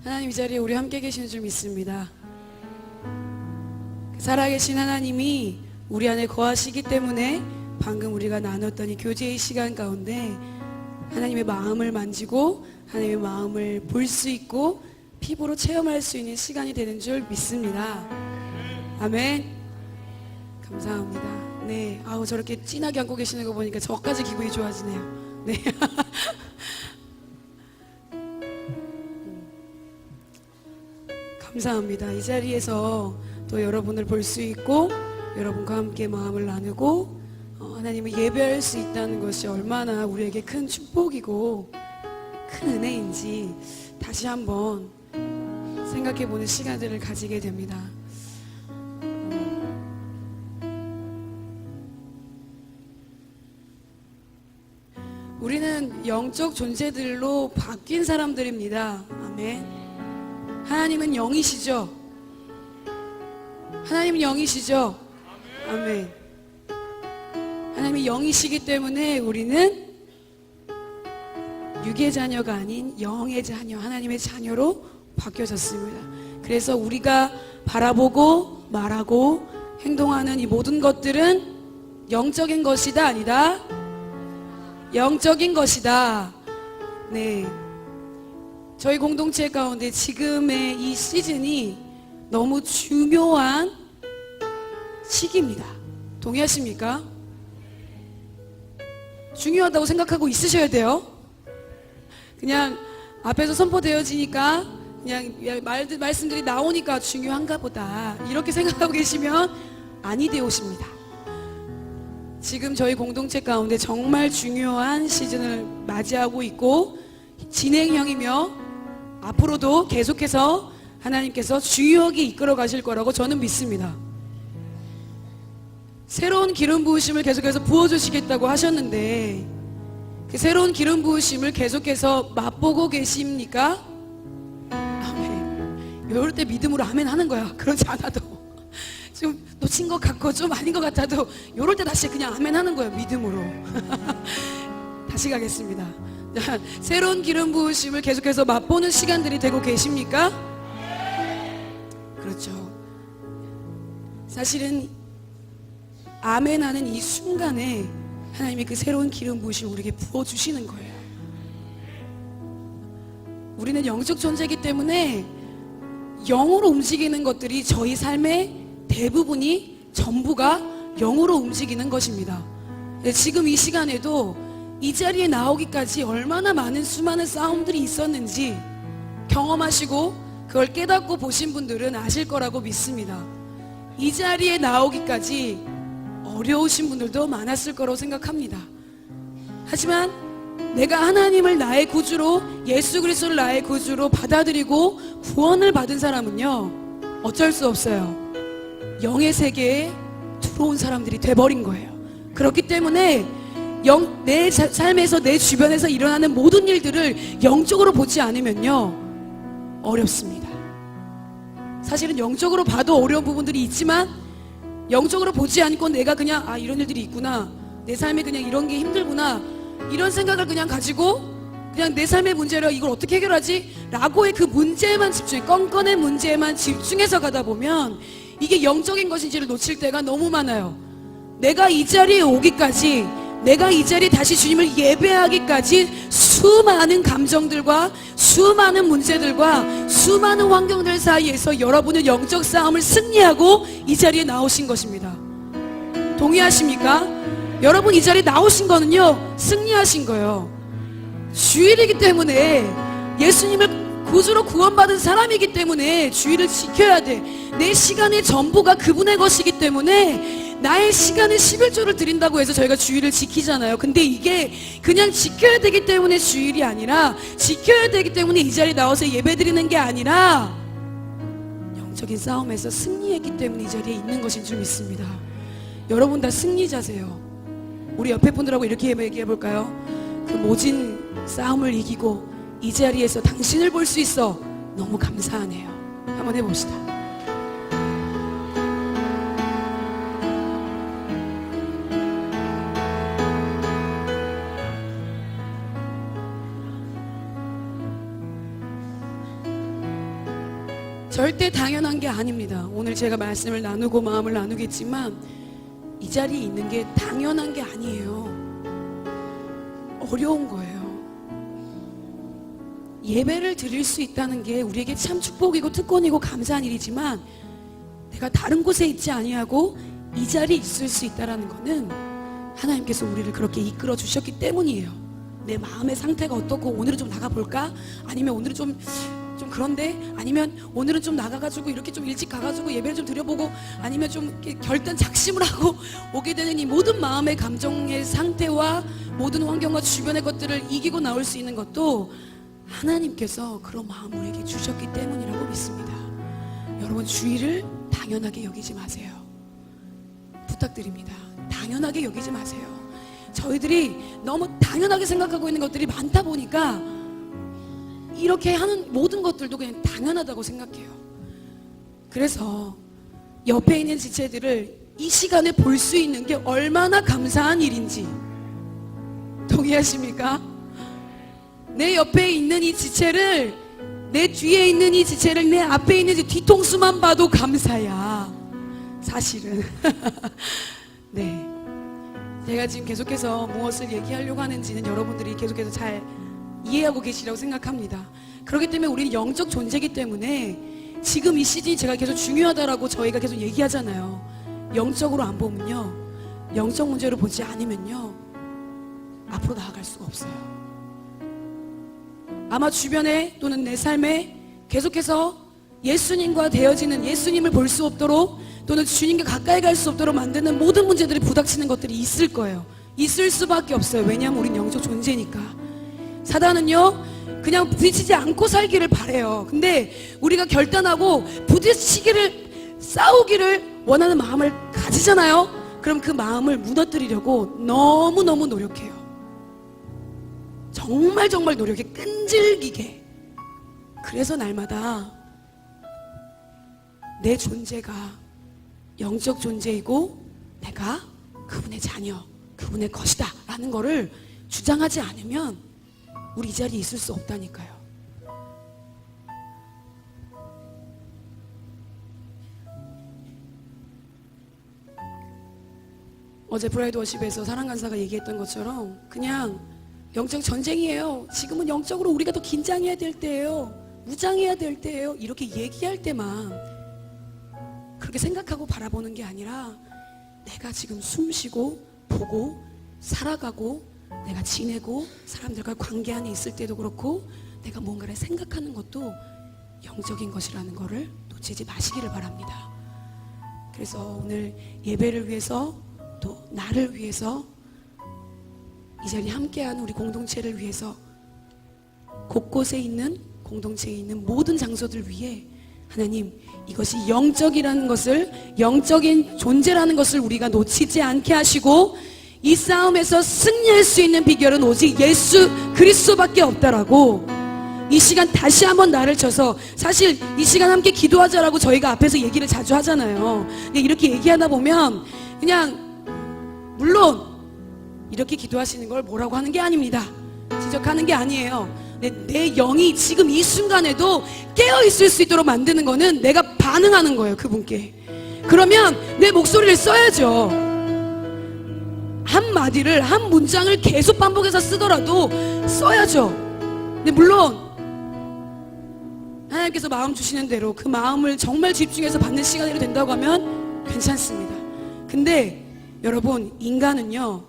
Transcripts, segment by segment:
하나님 이 자리에 우리 함께 계시는 줄 믿습니다. 살아계신 하나님이 우리 안에 거하시기 때문에 방금 우리가 나눴던 이 교제의 시간 가운데 하나님의 마음을 만지고 하나님의 마음을 볼 수 있고 피부로 체험할 수 있는 시간이 되는 줄 믿습니다. 아멘. 감사합니다. 네, 아우 저렇게 진하게 안고 계시는 거 보니까 저까지 기분이 좋아지네요. 네. 감사합니다. 이 자리에서 또 여러분을 볼 수 있고 여러분과 함께 마음을 나누고 하나님을 예배할 수 있다는 것이 얼마나 우리에게 큰 축복이고 큰 은혜인지 다시 한번 생각해보는 시간들을 가지게 됩니다. 우리는 영적 존재들로 바뀐 사람들입니다. 아멘. 하나님은 영이시죠? 하나님은 영이시죠? 아멘. 하나님이 영이시기 때문에 우리는 육의 자녀가 아닌 영의 자녀, 하나님의 자녀로 바뀌어졌습니다. 그래서 우리가 바라보고 말하고 행동하는 이 모든 것들은 영적인 것이다, 아니다? 영적인 것이다. 네. 저희 공동체 가운데 지금의 이 시즌이 너무 중요한 시기입니다. 동의하십니까? 중요하다고 생각하고 있으셔야 돼요. 그냥 앞에서 선포되어지니까 그냥 말씀들이 나오니까 중요한가 보다 이렇게 생각하고 계시면 아니 되오십니다. 지금 저희 공동체 가운데 정말 중요한 시즌을 맞이하고 있고 진행형이며 앞으로도 계속해서 하나님께서 중요하게 이끌어 가실 거라고 저는 믿습니다. 새로운 기름 부으심을 계속해서 부어주시겠다고 하셨는데 그 새로운 기름 부으심을 계속해서 맛보고 계십니까? 아멘. 이럴 때 믿음으로 아멘 하는 거야. 그렇지 않아도 좀 놓친 것 같고 좀 아닌 것 같아도 이럴 때 다시 그냥 아멘 하는 거예요. 믿음으로. 다시 가겠습니다. 자, 새로운 기름 부으심을 계속해서 맛보는 시간들이 되고 계십니까? 그렇죠. 사실은 아멘 하는 이 순간에 하나님이 그 새로운 기름 부으심을 우리에게 부어주시는 거예요. 우리는 영적 존재이기 때문에 영으로 움직이는 것들이 저희 삶의 대부분이 전부가 영으로 움직이는 것입니다. 지금 이 시간에도 이 자리에 나오기까지 얼마나 많은 수많은 싸움들이 있었는지 경험하시고 그걸 깨닫고 보신 분들은 아실 거라고 믿습니다. 이 자리에 나오기까지 어려우신 분들도 많았을 거라고 생각합니다. 하지만 내가 하나님을 나의 구주로 예수 그리스도를 나의 구주로 받아들이고 구원을 받은 사람은요 어쩔 수 없어요. 영의 세계에 들어온 사람들이 돼버린 거예요. 그렇기 때문에 내 삶에서 내 주변에서 일어나는 모든 일들을 영적으로 보지 않으면요 어렵습니다. 사실은 영적으로 봐도 어려운 부분들이 있지만 영적으로 보지 않고 내가 그냥 이런 일들이 있구나, 내 삶에 그냥 이런 게 힘들구나 이런 생각을 그냥 가지고 그냥 내 삶의 문제를 이걸 어떻게 해결하지? 라고의 그 문제에만 집중해, 껌껌의 문제에만 집중해서 가다 보면 이게 영적인 것인지를 놓칠 때가 너무 많아요. 내가 이 자리에 오기까지, 내가 이 자리에 다시 주님을 예배하기까지 수많은 감정들과 수많은 문제들과 수많은 환경들 사이에서 여러분은 영적 싸움을 승리하고 이 자리에 나오신 것입니다. 동의하십니까? 여러분 이 자리에 나오신 거는요 승리하신 거예요. 주일이기 때문에, 예수님을 구주로 구원받은 사람이기 때문에 주일을 지켜야 돼. 내 시간의 전부가 그분의 것이기 때문에 나의 시간에 11조를 드린다고 해서 저희가 주일을 지키잖아요. 근데 이게 그냥 지켜야 되기 때문에 주일이 아니라, 지켜야 되기 때문에 이 자리에 나와서 예배드리는 게 아니라 영적인 싸움에서 승리했기 때문에 이 자리에 있는 것인 줄 믿습니다. 여러분 다 승리자세요. 우리 옆에 분들하고 이렇게 얘기해 볼까요? 그 모진 싸움을 이기고 이 자리에서 당신을 볼 수 있어 너무 감사하네요. 한번 해봅시다. 절대 당연한 게 아닙니다. 오늘 제가 말씀을 나누고 마음을 나누겠지만 이 자리에 있는 게 당연한 게 아니에요. 어려운 거예요. 예배를 드릴 수 있다는 게 우리에게 참 축복이고 특권이고 감사한 일이지만 내가 다른 곳에 있지 아니하고 이 자리에 있을 수 있다는 거는 하나님께서 우리를 그렇게 이끌어 주셨기 때문이에요. 내 마음의 상태가 어떻고 오늘은 좀 나가볼까? 아니면 오늘은 좀 그런데? 아니면 오늘은 좀 나가가지고 이렇게 좀 일찍 가가지고 예배를 좀 드려보고 아니면 좀 결단 작심을 하고 오게 되는 이 모든 마음의 감정의 상태와 모든 환경과 주변의 것들을 이기고 나올 수 있는 것도 하나님께서 그런 마음을 우리에게 주셨기 때문이라고 믿습니다. 여러분 주의를 당연하게 여기지 마세요. 부탁드립니다. 당연하게 여기지 마세요. 저희들이 너무 당연하게 생각하고 있는 것들이 많다 보니까 이렇게 하는 모든 것들도 그냥 당연하다고 생각해요. 그래서 옆에 있는 지체들을 이 시간에 볼 수 있는 게 얼마나 감사한 일인지 동의하십니까? 내 옆에 있는 이 지체를, 내 뒤에 있는 이 지체를, 내 앞에 있는 이 뒤통수만 봐도 감사야 사실은. 네, 제가 지금 계속해서 무엇을 얘기하려고 하는지는 여러분들이 계속해서 잘 이해하고 계시라고 생각합니다. 그렇기 때문에 우리는 영적 존재이기 때문에 지금 이 시즌이 제가 계속 중요하다라고 저희가 계속 얘기하잖아요. 영적으로 안 보면요, 영적 문제로 보지 않으면요 앞으로 나아갈 수가 없어요. 아마 주변에 또는 내 삶에 계속해서 예수님과 되어지는, 예수님을 볼 수 없도록 또는 주님과 가까이 갈 수 없도록 만드는 모든 문제들이 부닥치는 것들이 있을 거예요. 있을 수밖에 없어요. 왜냐하면 우린 영적 존재니까. 사단은요 그냥 부딪히지 않고 살기를 바래요. 근데 우리가 결단하고 부딪히기를, 싸우기를 원하는 마음을 가지잖아요. 그럼 그 마음을 무너뜨리려고 너무너무 노력해요. 정말 노력해, 끈질기게. 그래서 날마다 내 존재가 영적 존재이고 내가 그분의 자녀, 그분의 것이다 라는 거를 주장하지 않으면 우리 이 자리에 있을 수 없다니까요. 어제 브라이드 워십에서 사랑간사가 얘기했던 것처럼 그냥 영적 전쟁이에요. 지금은 영적으로 우리가 더 긴장해야 될 때예요. 무장해야 될 때예요. 이렇게 얘기할 때만 그렇게 생각하고 바라보는 게 아니라 내가 지금 숨쉬고 보고 살아가고 내가 지내고 사람들과 관계 안에 있을 때도 그렇고 내가 뭔가를 생각하는 것도 영적인 것이라는 것을 놓치지 마시기를 바랍니다. 그래서 오늘 예배를 위해서 또 나를 위해서 이 자리에 함께하는 우리 공동체를 위해서 곳곳에 있는 공동체에 있는 모든 장소들 위해 하나님 이것이 영적이라는 것을, 영적인 존재라는 것을 우리가 놓치지 않게 하시고 이 싸움에서 승리할 수 있는 비결은 오직 예수 그리스도밖에 없다라고 이 시간 다시 한번 나를 쳐서, 사실 이 시간 함께 기도하자라고 저희가 앞에서 얘기를 자주 하잖아요. 근데 이렇게 얘기하다 보면 그냥 물론 이렇게 기도하시는 걸 뭐라고 하는 게 아닙니다. 지적하는 게 아니에요. 내 영이 지금 이 순간에도 깨어있을 수 있도록 만드는 거는 내가 반응하는 거예요. 그분께. 그러면 내 목소리를 써야죠. 한마디를, 한 문장을 계속 반복해서 쓰더라도 써야죠. 근데 물론 하나님께서 마음 주시는 대로 그 마음을 정말 집중해서 받는 시간이 된다고 하면 괜찮습니다. 근데 여러분, 인간은요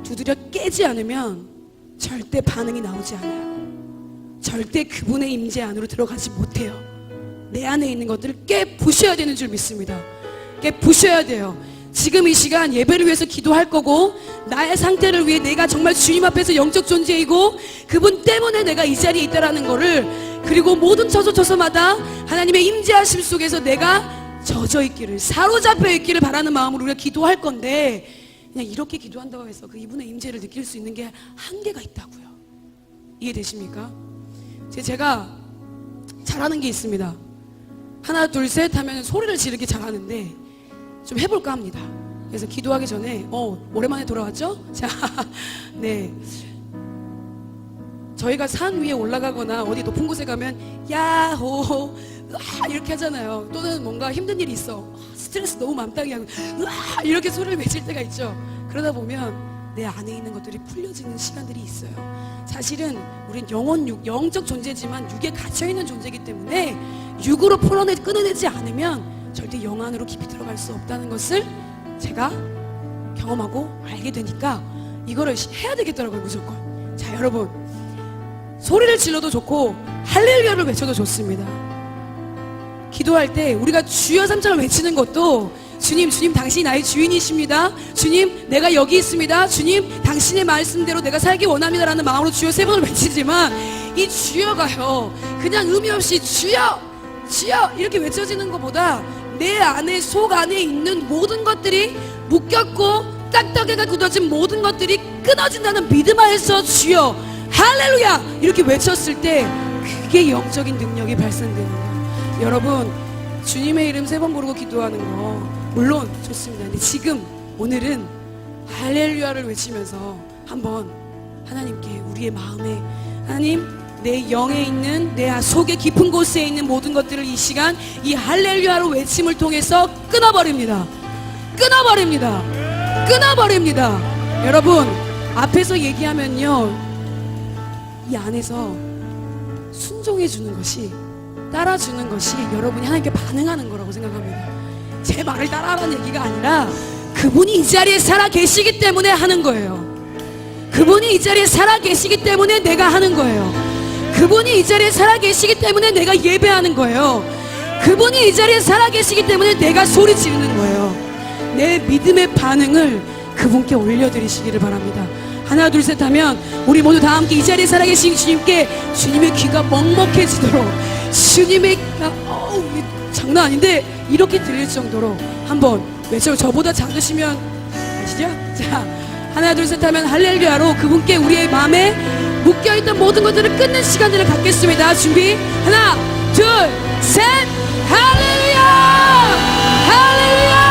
두드려 깨지 않으면 절대 반응이 나오지 않아요. 절대 그분의 임재 안으로 들어가지 못해요. 내 안에 있는 것들을 깨 부셔야 되는 줄 믿습니다. 깨 부셔야 돼요. 지금 이 시간 예배를 위해서 기도할 거고, 나의 상태를 위해 내가 정말 주님 앞에서 영적 존재이고 그분 때문에 내가 이 자리에 있다라는 거를, 그리고 모든 처소처소마다 하나님의 임재하심 속에서 내가 젖어 있기를, 사로잡혀 있기를 바라는 마음으로 우리가 기도할 건데, 그냥 이렇게 기도한다고 해서 그 이분의 임재를 느낄 수 있는 게 한계가 있다고요. 이해되십니까? 제가 잘하는 게 있습니다. 하나 둘 셋 하면 소리를 지르기 잘하는데 좀 해볼까 합니다. 그래서 기도하기 전에 오랜만에 돌아왔죠? 자, 네, 저희가 산 위에 올라가거나 어디 높은 곳에 가면 야호 이렇게 하잖아요. 또는 뭔가 힘든 일이 있어. 스트레스 너무 맘땅이 하고 이렇게 소리를 외칠 때가 있죠. 그러다 보면 내 안에 있는 것들이 풀려지는 시간들이 있어요. 사실은 우린 영적 존재지만 육에 갇혀있는 존재이기 때문에 육으로 끊어내지 않으면 절대 영 안으로 깊이 들어갈 수 없다는 것을 제가 경험하고 알게 되니까 이거를 해야 되겠더라고요, 무조건. 자, 여러분, 소리를 질러도 좋고 할렐루야를 외쳐도 좋습니다. 기도할 때 우리가 주여 3장을 외치는 것도 주님 당신이 나의 주인이십니다. 주님 내가 여기 있습니다. 주님 당신의 말씀대로 내가 살기 원합니다 라는 마음으로 주여 3번을 외치지만 이 주여가요 그냥 의미 없이 주여 이렇게 외쳐지는 것보다 내 안에 속 안에 있는 모든 것들이 묶였고 딱딱이가 굳어진 모든 것들이 끊어진다는 믿음 안에서 주여 할렐루야 이렇게 외쳤을 때 그게 영적인 능력이 발생되는 거예요. 여러분, 주님의 이름 3번 부르고 기도하는 거 물론 좋습니다. 근데 지금 오늘은 할렐루야를 외치면서 한번 하나님께 우리의 마음에 하나님 내 영에 있는 내 속의 깊은 곳에 있는 모든 것들을 이 시간 이 할렐루야로 외침을 통해서 끊어버립니다. 여러분, 앞에서 얘기하면요 이 안에서 순종해주는 것이 따라주는 것이 여러분이 하나님께 반응하는 거라고 생각합니다. 제 말을 따라하라는 얘기가 아니라 그분이 이 자리에 살아 계시기 때문에 하는 거예요. 그분이 이 자리에 살아 계시기 때문에 내가 하는 거예요. 그분이 이 자리에 살아 계시기 때문에 내가 예배하는 거예요. 그분이 이 자리에 살아 계시기 때문에 내가 소리 지르는 거예요. 내 믿음의 반응을 그분께 올려드리시기를 바랍니다. 하나 둘 셋 하면 우리 모두 다 함께 이 자리에 살아계신 주님께 주님의 귀가 먹먹해지도록 주님의 장난 아닌데 이렇게 들릴 정도로 한번 외쳐. 저보다 작으시면 아시죠? 자, 하나 둘 셋 하면 할렐루야로 그분께 우리의 마음에 묶여있던 모든 것들을 끊는 시간들을 갖겠습니다. 준비 하나 둘 셋 할렐루야 할렐루야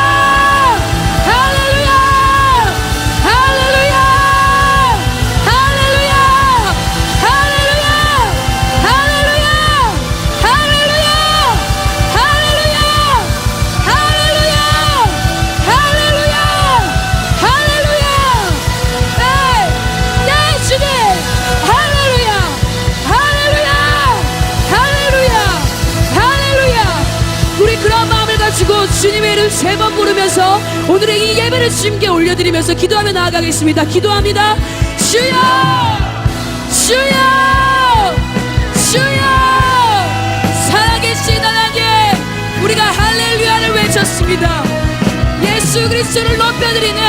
주님의 이름 3번 부르면서 오늘의 이 예배를 주님께 올려드리면서 기도하며 나아가겠습니다. 기도합니다. 주여 주여 주여 살아계신 하나님 우리가 할렐루야를 외쳤습니다. 예수 그리스도를 높여드리는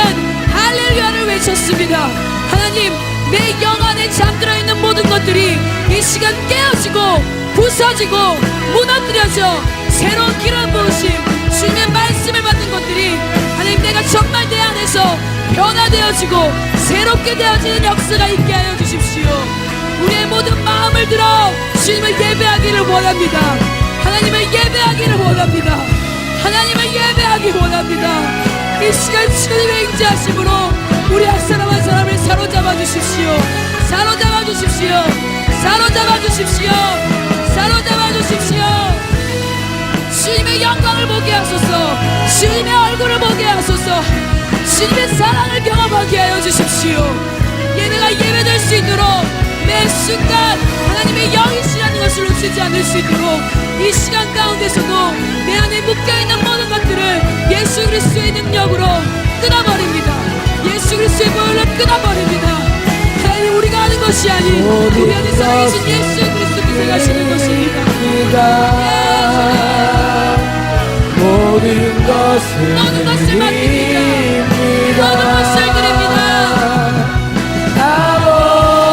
할렐루야를 외쳤습니다. 하나님 내 영 안에 잠들어 있는 모든 것들이 이 시간 깨어지고 부서지고 무너뜨려져 새로운 기름 부으심 주님의 말씀을 받는 것들이 하나님 내가 정말 내 안에서 변화되어지고 새롭게 되어지는 역사가 있게 하여 주십시오. 우리의 모든 마음을 들어 주님을 예배하기를 원합니다. 하나님을 예배하기를 원합니다. 하나님을 예배하기 원합니다. 이 시간 주님의 인자하심으로 우리 한 사람 한 사람을 사로잡아 주십시오. 사로잡아 주십시오. 사로잡아 주십시오. 사로잡아 주십시오. 주님의 영광을 보게 하소서. 주님의 얼굴을 보게 하소서. 주님의 사랑을 경험하게 하여 주십시오. 예배가 예배될 수 있도록 매 순간 하나님의 영이시라는 것을 놓치지 않을 수 있도록 이 시간 가운데서도 내 안에 묶여있는 모든 것들을 예수 그리스도의 능력으로 끊어버립니다. 예수 그리스도의 보혈로 끊어버립니다. 하나님 우리가 하는 것이 아닌 우리 안에 살아계신 예수 그리스도께서 하시는 것입니다. 모든 것을 맡깁니다. 모든 것을 드립니다.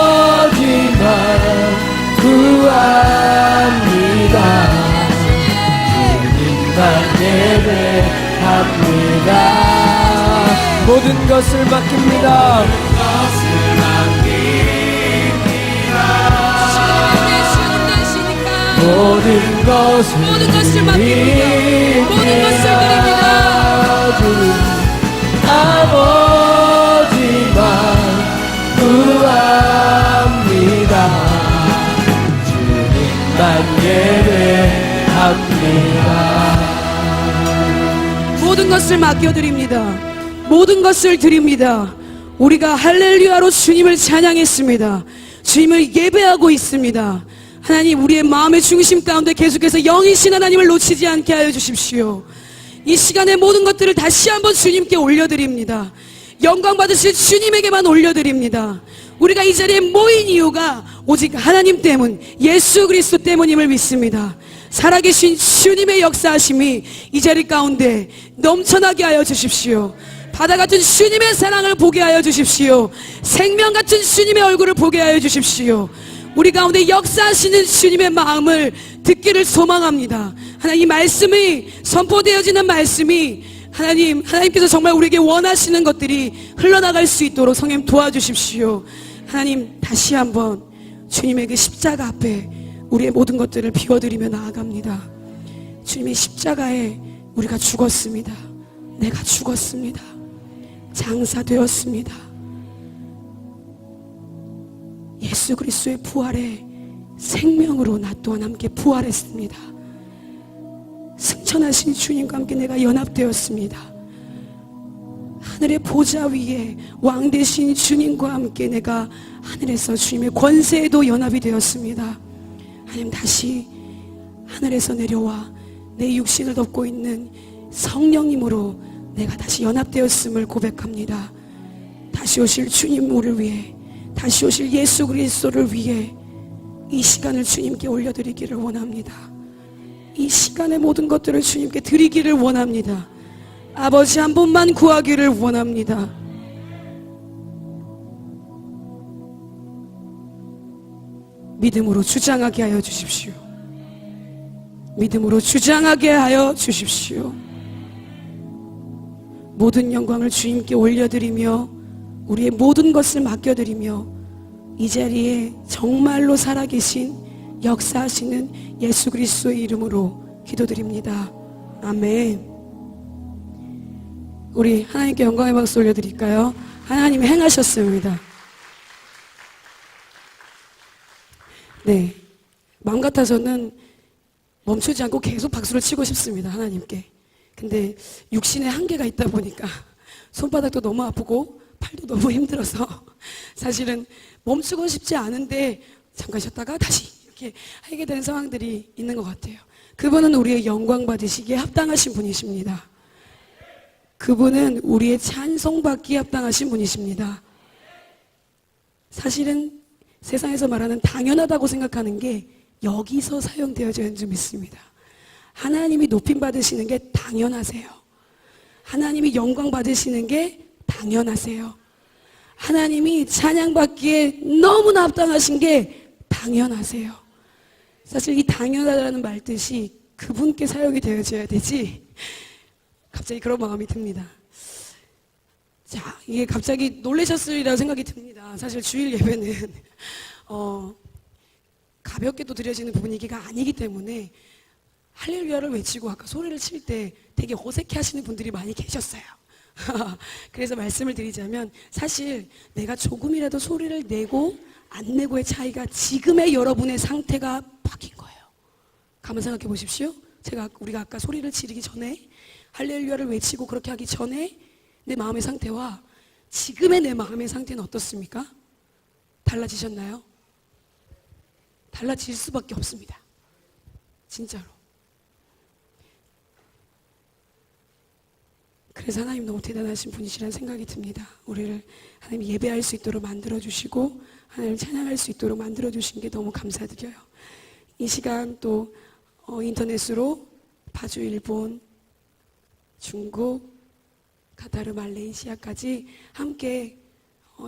아버지만 구합니다. 주님만 예배합니다. 모든 것을 맡깁니다. 모든 것을 맡깁니다. 모든 것을 드립니다. 아버지만 구합니다. 주님만 예배합니다. 모든 것을 맡겨드립니다. 모든 것을 드립니다. 우리가 할렐루야로 주님을 찬양했습니다. 주님을 예배하고 있습니다. 하나님, 우리의 마음의 중심 가운데 계속해서 영이신 하나님을 놓치지 않게 하여 주십시오. 이 시간에 모든 것들을 다시 한번 주님께 올려드립니다. 영광 받으실 주님에게만 올려드립니다. 우리가 이 자리에 모인 이유가 오직 하나님 때문, 예수 그리스도 때문임을 믿습니다. 살아계신 주님의 역사하심이 이 자리 가운데 넘쳐나게 하여 주십시오. 바다 같은 주님의 사랑을 보게 하여 주십시오. 생명 같은 주님의 얼굴을 보게 하여 주십시오. 우리 가운데 역사하시는 주님의 마음을 듣기를 소망합니다. 하나님, 이 말씀이 선포되어지는 말씀이 하나님께서 정말 우리에게 원하시는 것들이 흘러나갈 수 있도록 성령 도와주십시오. 하나님, 다시 한번 주님의 그 십자가 앞에 우리의 모든 것들을 비워드리며 나아갑니다. 주님의 십자가에 우리가 죽었습니다. 내가 죽었습니다. 장사되었습니다. 예수 그리스도의 부활에 생명으로 나 또한 함께 부활했습니다. 승천하신 주님과 함께 내가 연합되었습니다. 하늘의 보좌 위에 왕 되신 주님과 함께 내가 하늘에서 주님의 권세에도 연합이 되었습니다. 하나님, 다시 하늘에서 내려와 내 육신을 덮고 있는 성령님으로 내가 다시 연합되었음을 고백합니다. 다시 오실 주님 우리를 위해, 다시 오실 예수 그리스도를 위해 이 시간을 주님께 올려드리기를 원합니다. 이 시간의 모든 것들을 주님께 드리기를 원합니다. 아버지 한 분만 구하기를 원합니다. 믿음으로 주장하게 하여 주십시오. 믿음으로 주장하게 하여 주십시오. 모든 영광을 주님께 올려드리며 우리의 모든 것을 맡겨드리며 이 자리에 정말로 살아계신 역사하시는 예수 그리스도의 이름으로 기도드립니다. 아멘. 우리 하나님께 영광의 박수 올려드릴까요? 하나님이 행하셨습니다. 네, 마음 같아서는 멈추지 않고 계속 박수를 치고 싶습니다. 하나님께. 근데 육신에 한계가 있다 보니까 손바닥도 너무 아프고 팔도 너무 힘들어서 사실은 멈추고 싶지 않은데 잠깐 쉬었다가 다시 이렇게 하게 되는 상황들이 있는 것 같아요. 그분은 우리의 영광 받으시기에 합당하신 분이십니다. 그분은 우리의 찬송받기에 합당하신 분이십니다. 사실은 세상에서 말하는 당연하다고 생각하는 게 여기서 사용되어져야 하는 줄 믿습니다. 하나님이 높임 받으시는 게 당연하세요. 하나님이 영광 받으시는 게 당연하세요. 하나님이 찬양받기에 너무나 합당하신 게 당연하세요. 사실 이 당연하다는 말 뜻이 그분께 사용이 되어져야 되지, 갑자기 그런 마음이 듭니다. 자, 이게 갑자기 놀라셨으리라 생각이 듭니다. 사실 주일 예배는 가볍게 또 드려지는 분위기가 아니기 때문에 할렐루야를 외치고 아까 소리를 칠 때 되게 어색해 하시는 분들이 많이 계셨어요. 그래서 말씀을 드리자면 사실 내가 조금이라도 소리를 내고 안 내고의 차이가 지금의 여러분의 상태가 바뀐 거예요. 가만 생각해 보십시오. 우리가 아까 소리를 지르기 전에 할렐루야를 외치고 그렇게 하기 전에 내 마음의 상태와 지금의 내 마음의 상태는 어떻습니까? 달라지셨나요? 달라질 수밖에 없습니다. 진짜로. 그래서 하나님 너무 대단하신 분이시라는 생각이 듭니다. 우리를 하나님 예배할 수 있도록 만들어주시고 하나님을 찬양할 수 있도록 만들어주신 게 너무 감사드려요. 이 시간 또 인터넷으로 파주, 일본, 중국, 카타르, 말레이시아까지 함께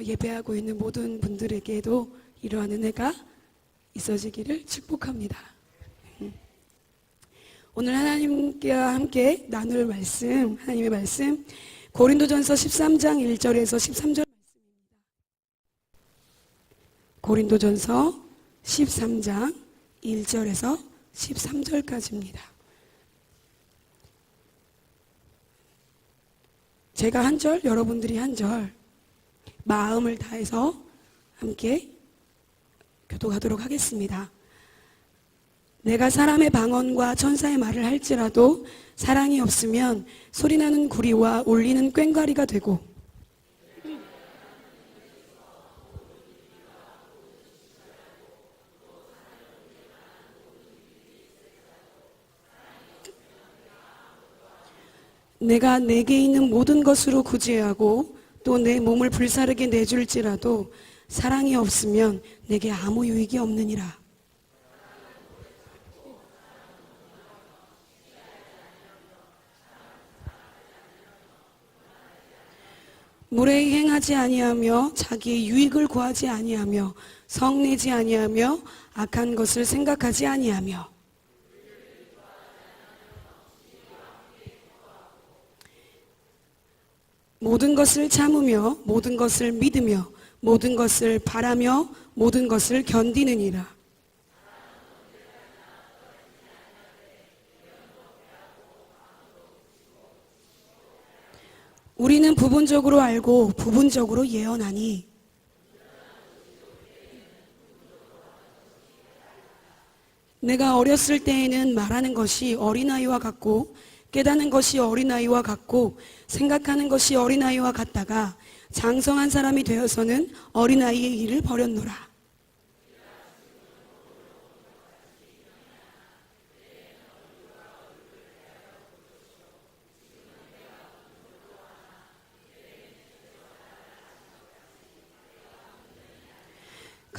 예배하고 있는 모든 분들에게도 이러한 은혜가 있어지기를 축복합니다. 오늘 하나님과 함께 나눌 말씀, 하나님의 말씀 고린도전서 13장 1절에서 13절 말씀입니다. 고린도전서 13장 1절에서 13절까지입니다. 제가 한 절, 여러분들이 한 절 마음을 다해서 함께 교독하도록 하겠습니다. 내가 사람의 방언과 천사의 말을 할지라도 사랑이 없으면 소리나는 구리와 울리는 꽹과리가 되고 내가 내게 있는 모든 것으로 구제하고 또 내 몸을 불사르게 내줄지라도 사랑이 없으면 내게 아무 유익이 없느니라. 무례히 행하지 아니하며 자기의 유익을 구하지 아니하며 성내지 아니하며 악한 것을 생각하지 아니하며 모든 것을 참으며 모든 것을 믿으며 모든 것을 바라며 모든 것을 견디느니라. 우리는 부분적으로 알고 부분적으로 예언하니 내가 어렸을 때에는 말하는 것이 어린아이와 같고 깨닫는 것이 어린아이와 같고 생각하는 것이 어린아이와 같다가 장성한 사람이 되어서는 어린아이의 일을 버렸노라.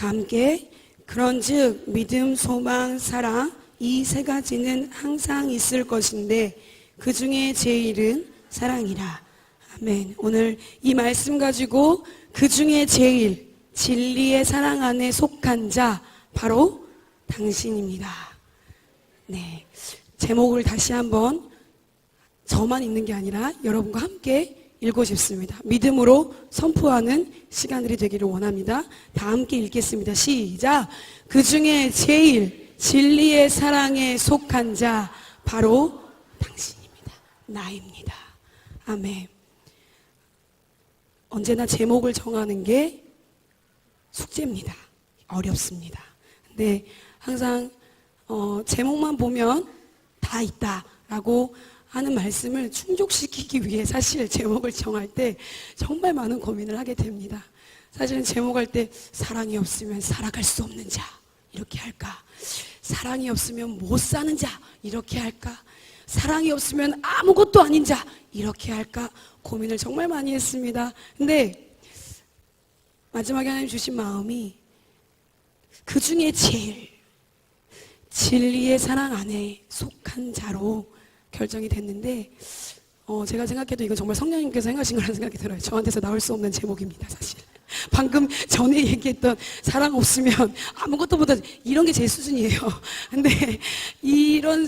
함께 그런즉 믿음, 소망, 사랑 이 세 가지는 항상 있을 것인데 그 중에 제일은 사랑이라. 아멘. 오늘 이 말씀 가지고 그 중에 제일 진리의 사랑 안에 속한 자 바로 당신입니다. 네. 제목을 다시 한번 저만 읽는 게 아니라 여러분과 함께 읽고 싶습니다. 믿음으로 선포하는 시간들이 되기를 원합니다. 다 함께 읽겠습니다. 시작. 그 중에 제일 진리의 사랑에 속한 자 바로 당신입니다. 나입니다. 아멘. 언제나 제목을 정하는 게 숙제입니다. 어렵습니다. 근데 항상 제목만 보면 다 있다라고 하는 말씀을 충족시키기 위해 사실 제목을 정할 때 정말 많은 고민을 하게 됩니다. 사실은 제목할 때 사랑이 없으면 살아갈 수 없는 자 이렇게 할까? 사랑이 없으면 못 사는 자 이렇게 할까? 사랑이 없으면 아무것도 아닌 자 이렇게 할까? 고민을 정말 많이 했습니다. 근데 마지막에 하나님 주신 마음이 그 중에 제일 진리의 사랑 안에 속한 자로 결정이 됐는데 제가 생각해도 이건 정말 성령님께서 행하신 거라는 생각이 들어요. 저한테서 나올 수 없는 제목입니다. 사실 방금 전에 얘기했던 사랑 없으면 아무것도 못하 이런 게 제 수준이에요. 근데 이런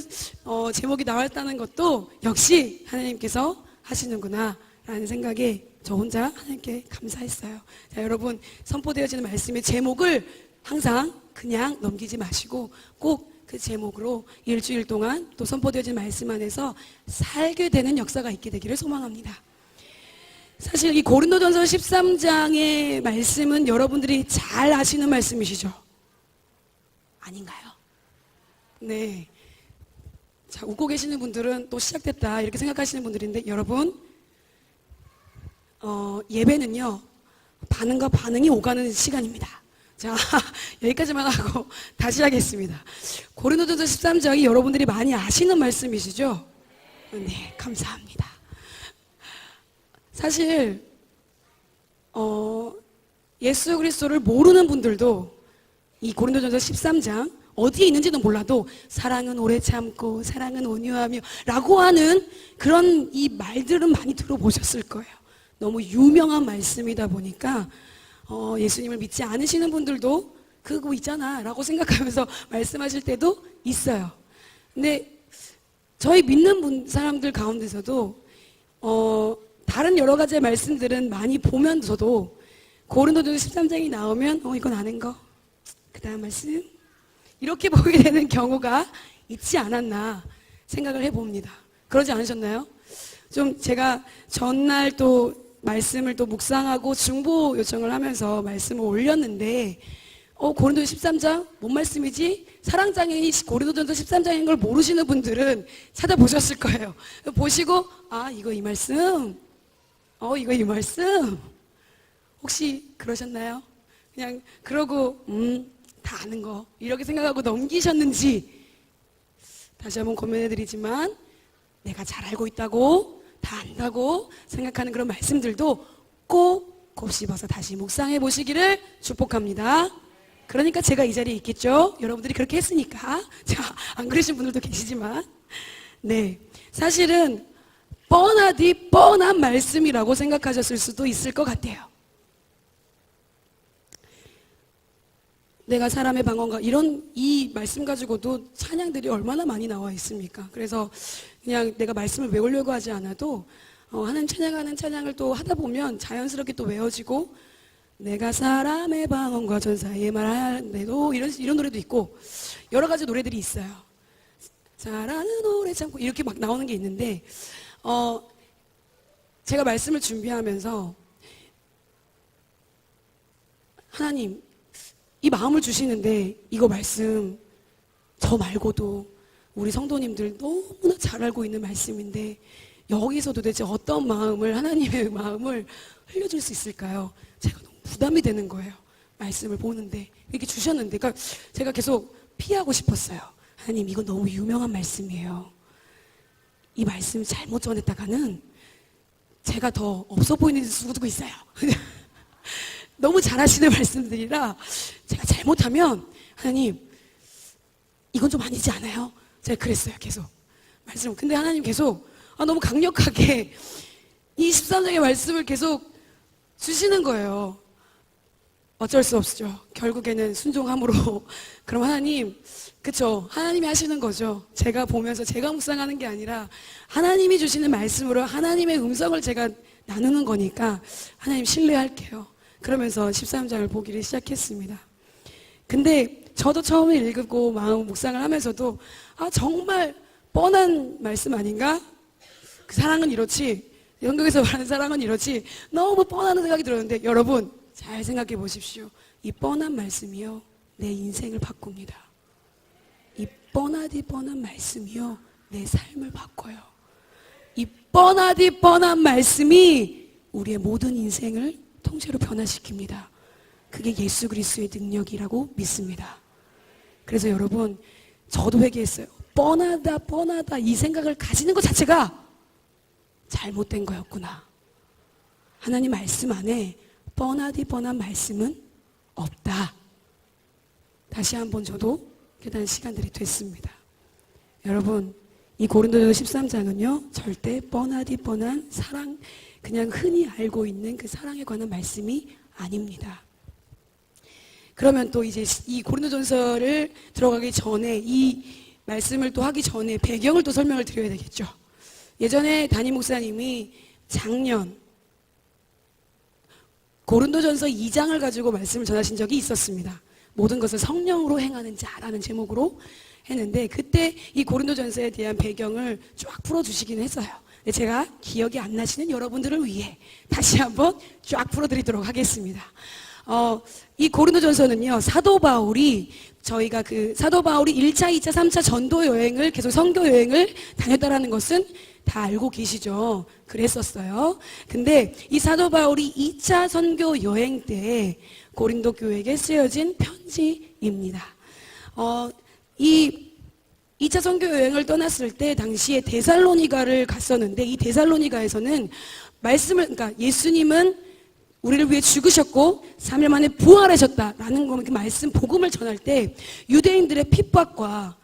제목이 나왔다는 것도 역시 하나님께서 하시는구나 라는 생각에 저 혼자 하나님께 감사했어요. 자, 여러분 선포되어지는 말씀의 제목을 항상 그냥 넘기지 마시고 꼭 그 제목으로 일주일 동안 또 선포되어진 말씀 안에서 살게 되는 역사가 있게 되기를 소망합니다. 사실 이 고린도전서 13장의 말씀은 여러분들이 잘 아시는 말씀이시죠? 아닌가요? 네. 자, 웃고 계시는 분들은 또 시작됐다 이렇게 생각하시는 분들인데 여러분 예배는요 반응과 반응이 오가는 시간입니다. 자, 여기까지만 하고 다시 하겠습니다. 고린도전서 13장이 여러분들이 많이 아시는 말씀이시죠? 네, 감사합니다. 사실 예수 그리스도를 모르는 분들도 이 고린도전서 13장 어디에 있는지는 몰라도 사랑은 오래 참고 사랑은 온유하며 라고 하는 그런 이 말들은 많이 들어보셨을 거예요. 너무 유명한 말씀이다 보니까 예수님을 믿지 않으시는 분들도 그거 있잖아 라고 생각하면서 말씀하실 때도 있어요. 근데 저희 믿는 사람들 가운데서도 다른 여러 가지의 말씀들은 많이 보면서도 고린도전서 13장이 나오면 이건 아는 거 그 다음 말씀 이렇게 보게 되는 경우가 있지 않았나 생각을 해봅니다. 그러지 않으셨나요? 좀 제가 전날 또 말씀을 또 묵상하고 중보 요청을 하면서 말씀을 올렸는데 고린도전서 13장 뭔 말씀이지? 사랑장애인 고린도전서 13장인 걸 모르시는 분들은 찾아보셨을 거예요. 보시고 이거 이 말씀? 이거 이 말씀? 혹시 그러셨나요? 그냥 그러고 다 아는 거 이렇게 생각하고 넘기셨는지 다시 한번 고민해드리지만 내가 잘 알고 있다고 다 안다고 생각하는 그런 말씀들도 꼭 곱씹어서 다시 묵상해 보시기를 축복합니다. 그러니까 제가 이 자리에 있겠죠. 여러분들이 그렇게 했으니까. 자, 안 그러신 분들도 계시지만 네, 사실은 뻔하디 뻔한 말씀이라고 생각하셨을 수도 있을 것 같아요. 내가 사람의 방언과 이 말씀 가지고도 찬양들이 얼마나 많이 나와 있습니까? 그래서 그냥 내가 말씀을 외우려고 하지 않아도 하나님 찬양하는 찬양을 또 하다 보면 자연스럽게 또 외워지고 내가 사람의 방언과 전사의 말하는데도 이런 노래도 있고 여러 가지 노래들이 있어요. 사랑은 오래 참고 이렇게 막 나오는 게 있는데 제가 말씀을 준비하면서 하나님 이 마음을 주시는데 이거 말씀 저 말고도 우리 성도님들 너무나 잘 알고 있는 말씀인데 여기서 도대체 어떤 마음을 하나님의 마음을 흘려줄 수 있을까요? 제가 너무 부담이 되는 거예요. 말씀을 보는데 이렇게 주셨는데 그러니까 제가 계속 피하고 싶었어요. 하나님 이거 너무 유명한 말씀이에요. 이 말씀 잘못 전했다가는 제가 더 없어 보이는 수도 있어요. 너무 잘하시는 말씀들이라 제가 잘못하면 하나님 이건 좀 아니지 않아요? 제가 그랬어요. 계속 말씀. 근데 하나님 계속 너무 강력하게 이 13장의 말씀을 계속 주시는 거예요. 어쩔 수 없죠. 결국에는 순종함으로. 그럼 하나님, 그쵸? 하나님이 하시는 거죠. 제가 보면서 제가 묵상하는 게 아니라 하나님이 주시는 말씀으로 하나님의 음성을 제가 나누는 거니까 하나님 신뢰할게요. 그러면서 13장을 보기를 시작했습니다. 근데 저도 처음에 읽고 마음 묵상을 하면서도 정말 뻔한 말씀 아닌가? 그 사랑은 이렇지. 영국에서 말하는 사랑은 이렇지. 너무 뻔하다는 생각이 들었는데 여러분 잘 생각해 보십시오. 이 뻔한 말씀이요 내 인생을 바꿉니다. 이 뻔하디 뻔한 말씀이요 내 삶을 바꿔요. 이 뻔하디 뻔한 말씀이 우리의 모든 인생을 통째로 변화시킵니다. 그게 예수 그리스도의 능력이라고 믿습니다. 그래서 여러분 저도 회개했어요. 뻔하다 이 생각을 가지는 것 자체가 잘못된 거였구나. 하나님 말씀 안에 뻔하디 뻔한 말씀은 없다. 다시 한번 저도 깨닫는 시간들이 됐습니다. 여러분 이 고린도전서 13장은요 절대 뻔하디 뻔한 사랑 그냥 흔히 알고 있는 그 사랑에 관한 말씀이 아닙니다. 그러면 또 이제 이 고린도전서를 들어가기 전에 이 말씀을 또 하기 전에 배경을 또 설명을 드려야 되겠죠. 예전에 담임 목사님이 작년 고린도전서 2장을 가지고 말씀을 전하신 적이 있었습니다. 모든 것을 성령으로 행하는 자라는 제목으로 했는데 그때 이 고린도전서에 대한 배경을 쫙 풀어주시긴 했어요. 제가 기억이 안 나시는 여러분들을 위해 다시 한번 쫙 풀어드리도록 하겠습니다. 이 고린도전서는요 사도 바울이 저희가 그 사도 바울이 1차, 2차, 3차 전도 여행을 계속 선교 여행을 다녔다라는 것은 다 알고 계시죠. 그랬었어요. 근데 이 사도 바울이 2차 선교 여행 때 고린도 교회에게 쓰여진 편지입니다. 이 2차 선교 여행을 떠났을 때 당시에 데살로니가를 갔었는데 이 데살로니가에서는 그러니까 예수님은 우리를 위해 죽으셨고 3일 만에 부활하셨다라는 그 말씀 복음을 전할 때 유대인들의 핍박과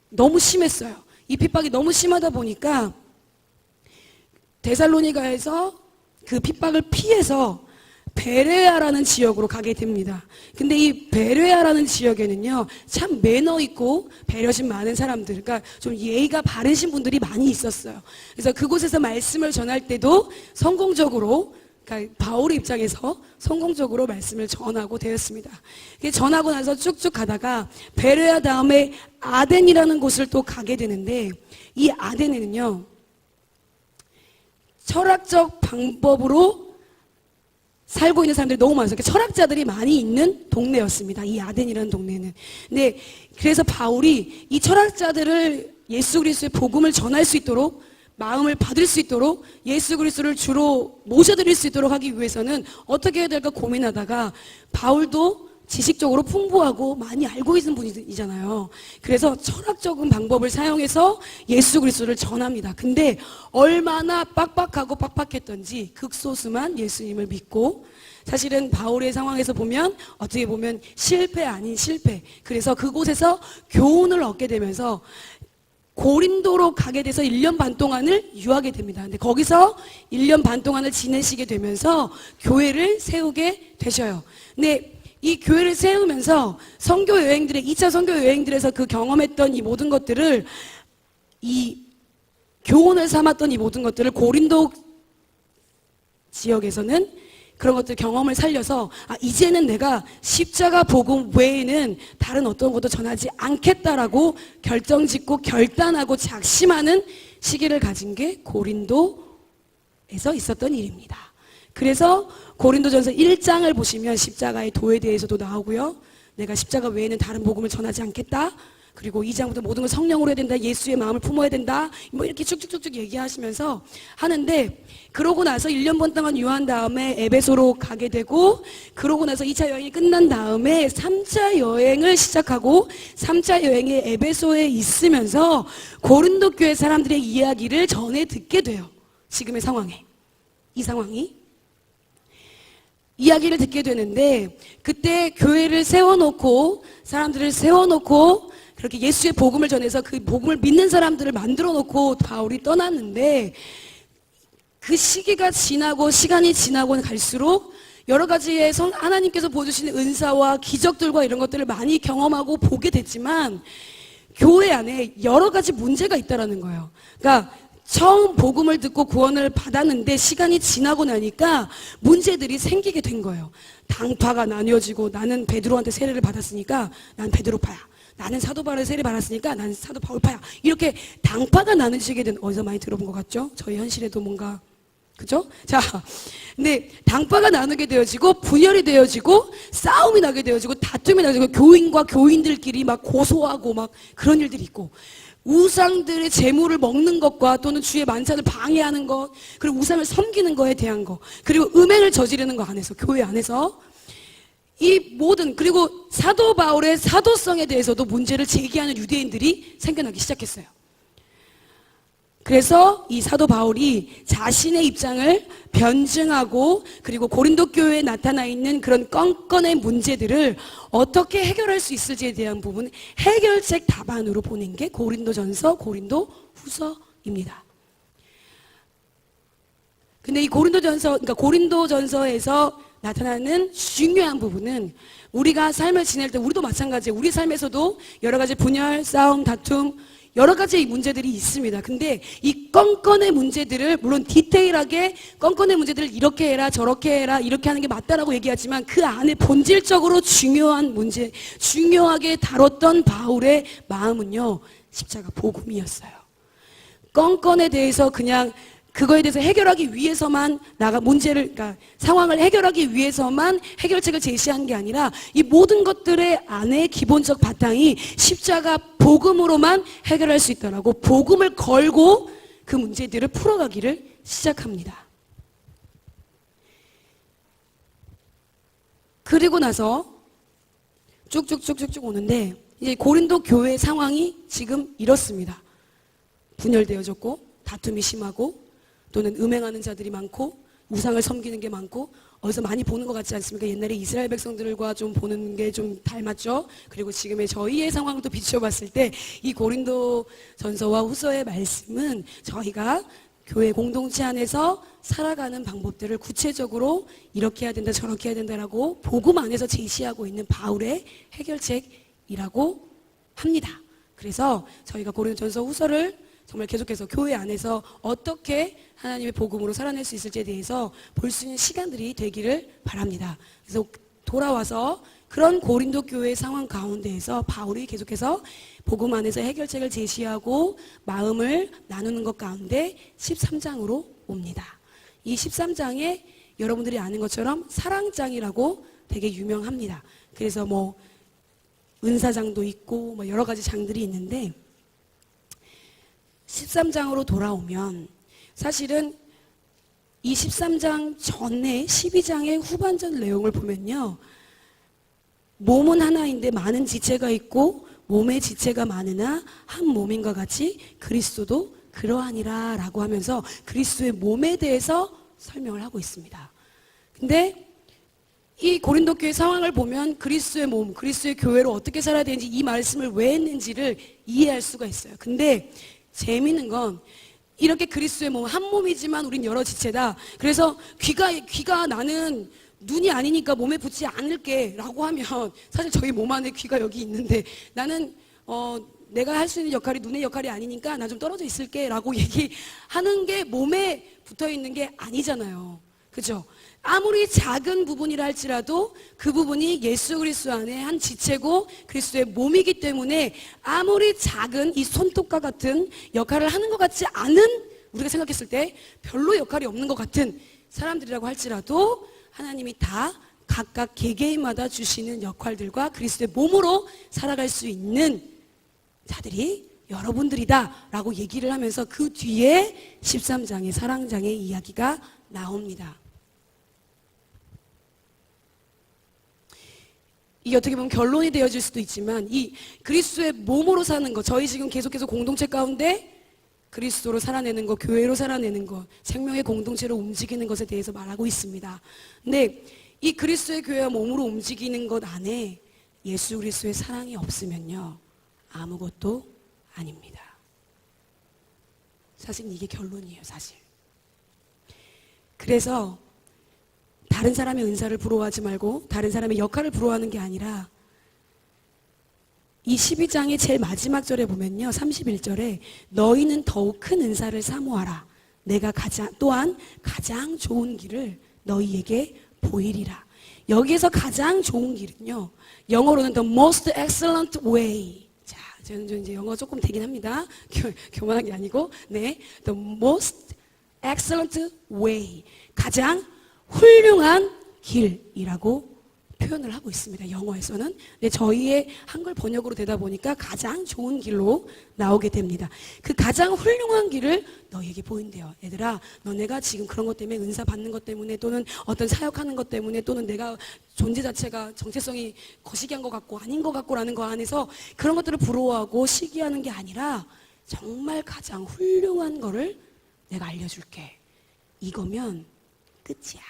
너무 심했어요. 이 핍박이 너무 심하다 보니까 데살로니가에서 그 핍박을 피해서 베레아라는 지역으로 가게 됩니다. 근데 이 베레아라는 지역에는요 참 매너 있고 배려심 많은 사람들, 그러니까 좀 예의가 바르신 분들이 많이 있었어요. 그래서 그곳에서 말씀을 전할 때도 성공적으로, 그러니까 바울의 입장에서 성공적으로 말씀을 전하고 되었습니다. 전하고 나서 쭉쭉 가다가 베레아 다음에 아덴이라는 곳을 또 가게 되는데 이 아덴에는요 철학적 방법으로 살고 있는 사람들이 너무 많아서 철학자들이 많이 있는 동네였습니다. 이 아덴이라는 동네는. 근데 그래서 바울이 이 철학자들을 예수 그리스도의 복음을 전할 수 있도록, 마음을 받을 수 있도록, 예수 그리스도를 주로 모셔드릴 수 있도록 하기 위해서는 어떻게 해야 될까 고민하다가, 바울도 지식적으로 풍부하고 많이 알고 있는 분이잖아요. 그래서 철학적인 방법을 사용해서 예수 그리스도를 전합니다. 근데 얼마나 빡빡하고 빡빡했던지 극소수만 예수님을 믿고, 사실은 바울의 상황에서 보면 어떻게 보면 실패 아닌 실패. 그래서 그곳에서 교훈을 얻게 되면서 고린도로 가게 돼서 1년 반 동안을 유하게 됩니다. 근데 거기서 1년 반 동안을 지내시게 되면서 교회를 세우게 되셔요. 근데 이 교회를 세우면서 2차 선교 여행들에서 그 경험했던 이 모든 것들을, 이 교훈을 삼았던 이 모든 것들을 고린도 지역에서는 그런 것들 경험을 살려서, 이제는 내가 십자가 복음 외에는 다른 어떤 것도 전하지 않겠다라고 결정짓고 결단하고 작심하는 시기를 가진 게 고린도에서 있었던 일입니다. 그래서 고린도전서 1장을 보시면 십자가의 도에 대해서도 나오고요. 내가 십자가 외에는 다른 복음을 전하지 않겠다. 그리고 2장부터 모든 걸 성령으로 해야 된다. 예수의 마음을 품어야 된다. 뭐 이렇게 쭉쭉쭉쭉 얘기하시면서 하는데, 그러고 나서 1년 반 동안 유한 다음에 에베소로 가게 되고, 그러고 나서 2차 여행이 끝난 다음에 3차 여행을 시작하고, 3차 여행에 에베소에 있으면서 고린도 교회 사람들의 이야기를 전해 듣게 돼요. 지금의 상황에. 이 상황이. 이야기를 듣게 되는데, 그때 교회를 세워놓고, 사람들을 세워놓고, 그렇게 예수의 복음을 전해서 그 복음을 믿는 사람들을 만들어 놓고 바울이 떠났는데, 그 시기가 지나고 시간이 지나고 갈수록 여러 가지의 하나님께서 보여주시는 은사와 기적들과 이런 것들을 많이 경험하고 보게 됐지만, 교회 안에 여러 가지 문제가 있다라는 거예요. 그러니까 처음 복음을 듣고 구원을 받았는데 시간이 지나고 나니까 문제들이 생기게 된 거예요. 당파가 나뉘어지고, 나는 베드로한테 세례를 받았으니까 난 베드로파야. 나는 사도 바울의 세례 받았으니까 나는 사도 바울파야. 이렇게 당파가 나눠지게 된, 어디서 많이 들어본 것 같죠? 저희 현실에도 뭔가, 그죠? 자, 근데 당파가 나누게 되어지고, 분열이 되어지고, 싸움이 나게 되어지고, 다툼이 나게 되고, 교인과 교인들끼리 막 고소하고 막 그런 일들이 있고, 우상들의 재물을 먹는 것과 또는 주의 만찬을 방해하는 것, 그리고 우상을 섬기는 것에 대한 것, 그리고 음행을 저지르는 것 안에서, 교회 안에서 이 모든, 그리고 사도 바울의 사도성에 대해서도 문제를 제기하는 유대인들이 생겨나기 시작했어요. 그래서 이 사도 바울이 자신의 입장을 변증하고, 그리고 고린도 교회에 나타나 있는 그런 껌껌의 문제들을 어떻게 해결할 수 있을지에 대한 부분, 해결책 답안으로 보낸 게 고린도전서, 고린도후서입니다. 근데 이 그러니까 고린도전서에서 나타나는 중요한 부분은, 우리가 삶을 지낼 때 우리도 마찬가지예요. 우리 삶에서도 여러 가지 분열, 싸움, 다툼, 여러 가지 문제들이 있습니다. 근데 이 껌껌의 문제들을, 물론 디테일하게 껌껌의 문제들을 이렇게 해라 저렇게 해라 이렇게 하는 게 맞다라고 얘기하지만, 그 안에 본질적으로 중요한 문제, 중요하게 다뤘던 바울의 마음은요, 십자가 복음이었어요. 껌껌에 대해서 그냥 그거에 대해서 해결하기 위해서만 그러니까 상황을 해결하기 위해서만 해결책을 제시한 게 아니라, 이 모든 것들의 안에 기본적 바탕이 십자가 복음으로만 해결할 수 있다라고 복음을 걸고 그 문제들을 풀어가기를 시작합니다. 그리고 나서 쭉쭉쭉쭉 오는데, 이제 고린도 교회 상황이 지금 이렇습니다. 분열되어졌고, 다툼이 심하고, 또는 음행하는 자들이 많고, 우상을 섬기는 게 많고, 어디서 많이 보는 것 같지 않습니까? 옛날에 이스라엘 백성들과 좀 보는 게 좀 닮았죠? 그리고 지금의 저희의 상황을 또 비춰봤을 때, 이 고린도 전서와 후서의 말씀은 저희가 교회 공동체 안에서 살아가는 방법들을 구체적으로 이렇게 해야 된다, 저렇게 해야 된다라고 복음 안에서 제시하고 있는 바울의 해결책이라고 합니다. 그래서 저희가 고린도 전서 후서를 정말 계속해서 교회 안에서 어떻게 하나님의 복음으로 살아낼 수 있을지에 대해서 볼 수 있는 시간들이 되기를 바랍니다. 그래서 돌아와서 그런 고린도 교회의 상황 가운데에서 바울이 계속해서 복음 안에서 해결책을 제시하고 마음을 나누는 것 가운데 13장으로 옵니다. 이 13장에 여러분들이 아는 것처럼 사랑장이라고 되게 유명합니다. 그래서 뭐 은사장도 있고 뭐 여러 가지 장들이 있는데 13장으로 돌아오면 사실은 이 13장 전에 12장의 후반전 내용을 보면요. 몸은 하나인데 많은 지체가 있고 몸의 지체가 많으나 한 몸인과 같이 그리스도도 그러하니라 라고 하면서 그리스도의 몸에 대해서 설명을 하고 있습니다. 근데 이 고린도 교회 상황을 보면 그리스도의 몸, 그리스도의 교회로 어떻게 살아야 되는지 이 말씀을 왜 했는지를 이해할 수가 있어요. 근데 재미있는 건 이렇게 그리스도의 몸, 한 몸이지만 우린 여러 지체다. 그래서 귀가 나는 눈이 아니니까 몸에 붙지 않을게 라고 하면 사실 저희 몸 안에 귀가 여기 있는데 나는 내가 할 수 있는 역할이 눈의 역할이 아니니까 나 좀 떨어져 있을게 라고 얘기하는 게 몸에 붙어 있는 게 아니잖아요. 그죠? 아무리 작은 부분이라 할지라도 그 부분이 예수 그리스도 안에 한 지체고 그리스도의 몸이기 때문에 아무리 작은 이 손톱과 같은 역할을 하는 것 같지 않은 우리가 생각했을 때 별로 역할이 없는 것 같은 사람들이라고 할지라도 하나님이 다 각각 개개인마다 주시는 역할들과 그리스도의 몸으로 살아갈 수 있는 자들이 여러분들이다 라고 얘기를 하면서 그 뒤에 13장의 사랑장의 이야기가 나옵니다. 이게 어떻게 보면 결론이 되어질 수도 있지만 이 그리스도의 몸으로 사는 것, 저희 지금 계속해서 공동체 가운데 그리스도로 살아내는 것, 교회로 살아내는 것, 생명의 공동체로 움직이는 것에 대해서 말하고 있습니다. 근데 이 그리스도의 교회와 몸으로 움직이는 것 안에 예수 그리스도의 사랑이 없으면요 아무것도 아닙니다. 사실 이게 결론이에요, 사실. 그래서 다른 사람의 은사를 부러워하지 말고 다른 사람의 역할을 부러워하는 게 아니라 이 12장의 제일 마지막 절에 보면요 31절에 너희는 더욱 큰 은사를 사모하라 내가 또한 가장 좋은 길을 너희에게 보이리라. 여기에서 가장 좋은 길은요 영어로는 the most excellent way. 자, 저는 이제 영어 조금 되긴 합니다. 교만한 게 아니고 the most excellent way. 가장 훌륭한 길이라고 표현을 하고 있습니다. 영어에서는. 근데 저희의 한글 번역으로 되다 보니까 가장 좋은 길로 나오게 됩니다. 그 가장 훌륭한 길을 너에게 보인대요. 얘들아, 너네가 지금 그런 것 때문에 은사 받는 것 때문에 또는 어떤 사역하는 것 때문에 또는 내가 존재 자체가 정체성이 거시기한 것 같고 아닌 것 같고라는 거 안에서 그런 것들을 부러워하고 시기하는 게 아니라 정말 가장 훌륭한 거를 내가 알려줄게. 이거면 끝이야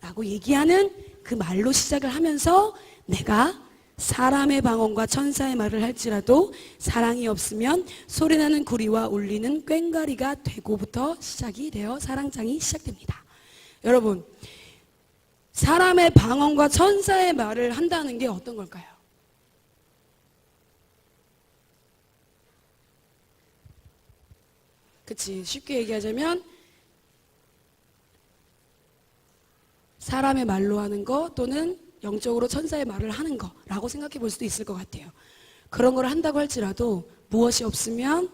라고 얘기하는 그 말로 시작을 하면서 내가 사람의 방언과 천사의 말을 할지라도 사랑이 없으면 소리나는 구리와 울리는 꽹과리가 되고부터 시작이 되어 사랑장이 시작됩니다. 여러분, 사람의 방언과 천사의 말을 한다는 게 어떤 걸까요? 그치, 쉽게 얘기하자면 사람의 말로 하는 거 또는 영적으로 천사의 말을 하는 거라고 생각해 볼 수도 있을 것 같아요. 그런 걸 한다고 할지라도 무엇이 없으면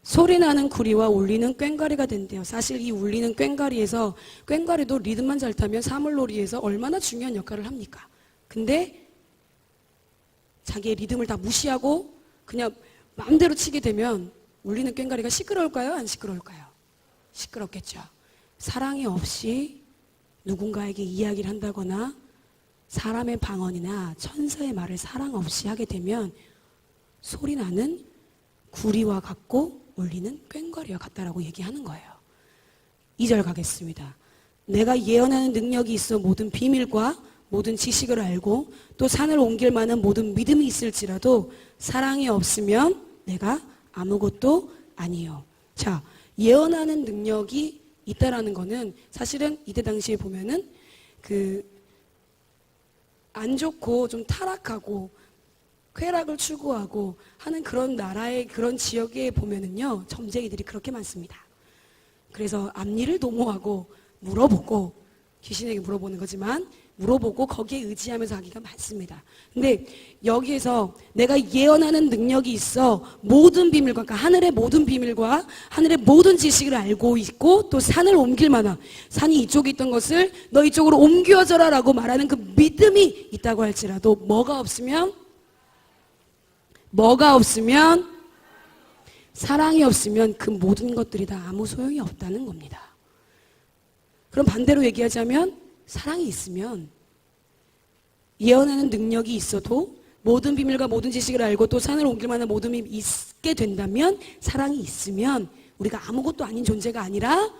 소리나는 구리와 울리는 꽹과리가 된대요. 사실 이 울리는 꽹과리에서 꽹과리도 리듬만 잘 타면 사물놀이에서 얼마나 중요한 역할을 합니까? 근데 자기의 리듬을 다 무시하고 그냥 마음대로 치게 되면 울리는 꽹과리가 시끄러울까요? 안 시끄러울까요? 시끄럽겠죠. 사랑이 없이 누군가에게 이야기를 한다거나 사람의 방언이나 천사의 말을 사랑 없이 하게 되면 소리나는 구리와 같고 울리는 꽹과리와 같다라고 얘기하는 거예요. 2절 가겠습니다. 내가 예언하는 능력이 있어 모든 비밀과 모든 지식을 알고 또 산을 옮길 만한 모든 믿음이 있을지라도 사랑이 없으면 내가 아무것도 아니요. 자, 예언하는 능력이 있다라는 거는 사실은 이때 당시에 보면은 안 좋고 좀 타락하고 쾌락을 추구하고 하는 그런 나라의 그런 지역에 보면은요 점쟁이들이 그렇게 많습니다. 그래서 앞니를 도모하고 물어보고 귀신에게 물어보는 거지만 물어보고 거기에 의지하면서 하기가 많습니다. 근데 여기에서 내가 예언하는 능력이 있어 모든 비밀과, 그러니까 하늘의 모든 비밀과 하늘의 모든 지식을 알고 있고 또 산을 옮길 만한, 산이 이쪽에 있던 것을 너 이쪽으로 옮겨져라 라고 말하는 그 믿음이 있다고 할지라도 뭐가 없으면 사랑이 없으면 그 모든 것들이 다 아무 소용이 없다는 겁니다. 그럼 반대로 얘기하자면 사랑이 있으면 예언하는 능력이 있어도 모든 비밀과 모든 지식을 알고 또 산을 옮길 만한 모든 힘이 있게 된다면, 사랑이 있으면 우리가 아무것도 아닌 존재가 아니라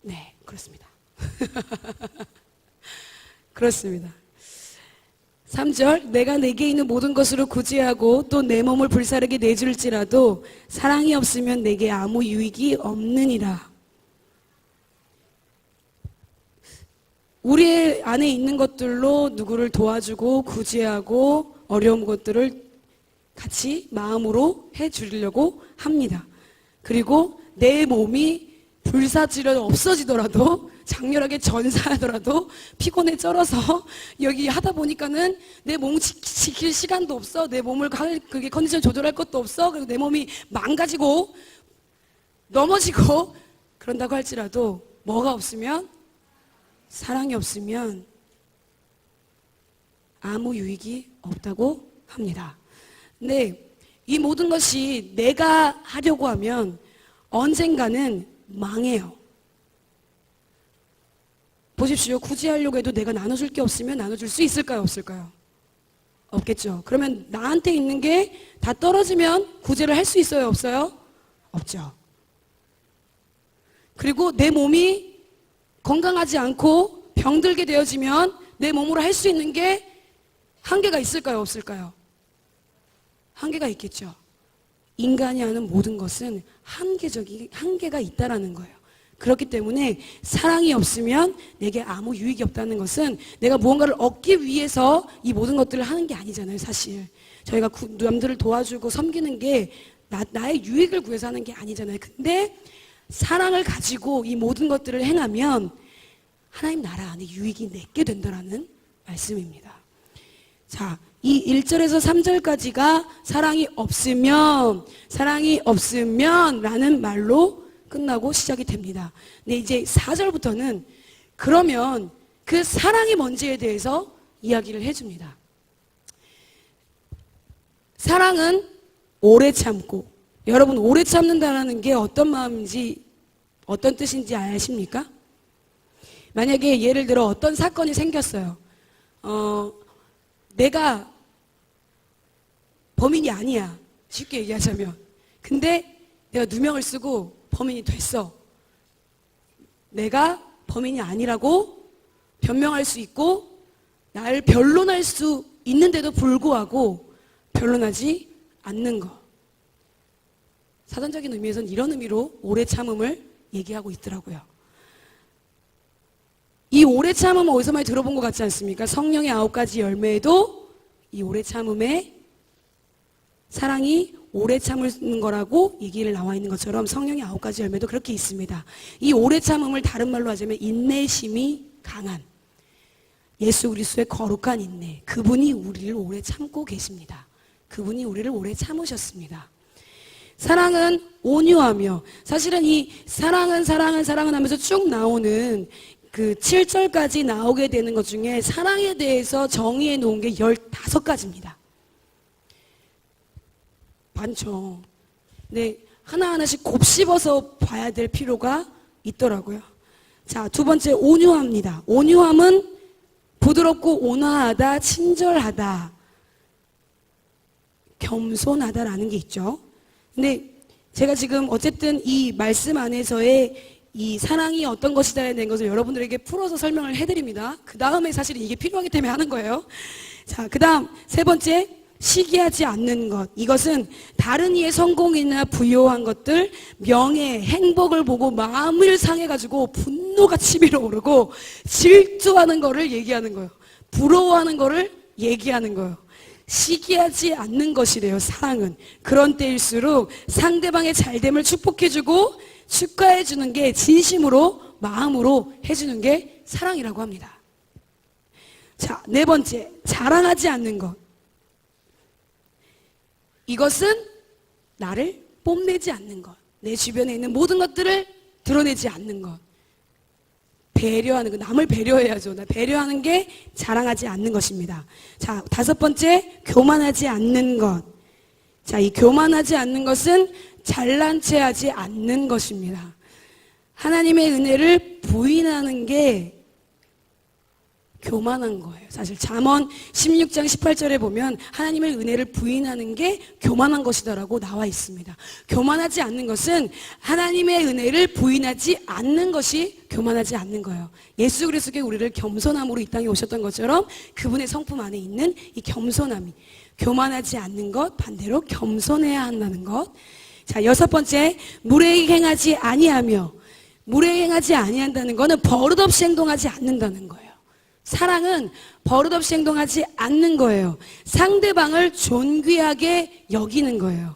네, 그렇습니다. 그렇습니다. 3절, 내가 내게 있는 모든 것으로 구제하고 또 내 몸을 불사르게 내줄지라도 사랑이 없으면 내게 아무 유익이 없느니라. 우리 안에 있는 것들로 누구를 도와주고 구제하고 어려운 것들을 같이 마음으로 해주려고 합니다. 그리고 내 몸이 불사지려 없어지더라도, 장렬하게 전사하더라도 피곤에 쩔어서 여기 하다 보니까는 내 몸 지킬 시간도 없어, 내 몸을 그게 컨디션 조절할 것도 없어, 그리고 내 몸이 망가지고 넘어지고 그런다고 할지라도 뭐가 없으면, 사랑이 없으면 아무 유익이 없다고 합니다. 근데 이 모든 것이 내가 하려고 하면 언젠가는 망해요. 보십시오. 구제하려고 해도 내가 나눠줄 게 없으면 나눠줄 수 있을까요? 없을까요? 없겠죠. 그러면 나한테 있는 게 다 떨어지면 구제를 할 수 있어요? 없어요? 없죠. 그리고 내 몸이 건강하지 않고 병들게 되어지면 내 몸으로 할 수 있는 게 한계가 있을까요? 없을까요? 한계가 있겠죠. 인간이 하는 모든 것은 한계가 있다라는 거예요. 그렇기 때문에 사랑이 없으면 내게 아무 유익이 없다는 것은 내가 무언가를 얻기 위해서 이 모든 것들을 하는 게 아니잖아요, 사실. 저희가 남들을 도와주고 섬기는 게 나의 유익을 구해서 하는 게 아니잖아요. 근데 사랑을 가지고 이 모든 것들을 행하면 하나님 나라 안에 유익이 내게 된다라는 말씀입니다. 자, 이 1절에서 3절까지가 사랑이 없으면 라는 말로 끝나고 시작이 됩니다. 근데 이제 4절부터는 그러면 그 사랑이 뭔지에 대해서 이야기를 해줍니다. 사랑은 오래 참고, 여러분 오래 참는다는 게 어떤 마음인지, 어떤 뜻인지 아십니까? 만약에 예를 들어 어떤 사건이 생겼어요. 내가 범인이 아니야, 쉽게 얘기하자면. 근데 내가 누명을 쓰고 범인이 됐어. 내가 범인이 아니라고 변명할 수 있고 나를 변론할 수 있는데도 불구하고 변론하지 않는 거. 사전적인 의미에서는 이런 의미로 오래 참음을 얘기하고 있더라고요. 이 오래 참음은 어디서 많이 들어본 것 같지 않습니까? 성령의 9가지 열매에도 이 오래 참음에 사랑이 오래 참는 거라고 얘기를 나와 있는 것처럼 성령의 9가지 열매도 그렇게 있습니다. 이 오래 참음을 다른 말로 하자면 인내심이 강한, 예수 그리스도의 거룩한 인내, 그분이 우리를 오래 참고 계십니다. 그분이 우리를 오래 참으셨습니다. 사랑은 온유하며, 사실은 이 사랑은 하면서 쭉 나오는 그 7절까지 나오게 되는 것 중에 사랑에 대해서 정의해 놓은 게 15가지입니다. 많죠. 네, 하나하나씩 곱씹어서 봐야 될 필요가 있더라고요. 자, 두 번째, 온유합니다. 온유함은 부드럽고 온화하다, 친절하다, 겸손하다라는 게 있죠. 근데 제가 지금 어쨌든 이 말씀 안에서의 이 사랑이 어떤 것이다에 대한 것을 여러분들에게 풀어서 설명을 해드립니다. 그 다음에 사실 이게 필요하기 때문에 하는 거예요. 자, 그 다음 세 번째, 시기하지 않는 것. 이것은 다른 이의 성공이나 부요한 것들, 명예, 행복을 보고 마음을 상해가지고 분노가 치밀어 오르고 질투하는 거를 얘기하는 거예요. 부러워하는 거를 얘기하는 거예요. 시기하지 않는 것이래요. 사랑은. 그런 때일수록 상대방의 잘됨을 축복해주고 축하해주는 게 진심으로 마음으로 해주는 게 사랑이라고 합니다. 자, 네 번째, 자랑하지 않는 것. 이것은 나를 뽐내지 않는 것. 내 주변에 있는 모든 것들을 드러내지 않는 것. 배려하는 것. 남을 배려해야죠. 나 배려하는 게 자랑하지 않는 것입니다. 자, 다섯 번째, 교만하지 않는 것. 자, 이 교만하지 않는 것은 잘난 체 하지 않는 것입니다. 하나님의 은혜를 부인하는 게 교만한 거예요. 사실 잠언 16장 18절에 보면 하나님의 은혜를 부인하는 게 교만한 것이다라고 나와 있습니다. 교만하지 않는 것은 하나님의 은혜를 부인하지 않는 것이 교만하지 않는 거예요. 예수 그리스도께 우리를 겸손함으로 이 땅에 오셨던 것처럼 그분의 성품 안에 있는 이 겸손함이, 교만하지 않는 것, 반대로 겸손해야 한다는 것. 자, 여섯 번째, 무례히 행하지 아니하며. 무례히 행하지 아니한다는 것은 버릇없이 행동하지 않는다는 거예요. 사랑은 버릇없이 행동하지 않는 거예요. 상대방을 존귀하게 여기는 거예요.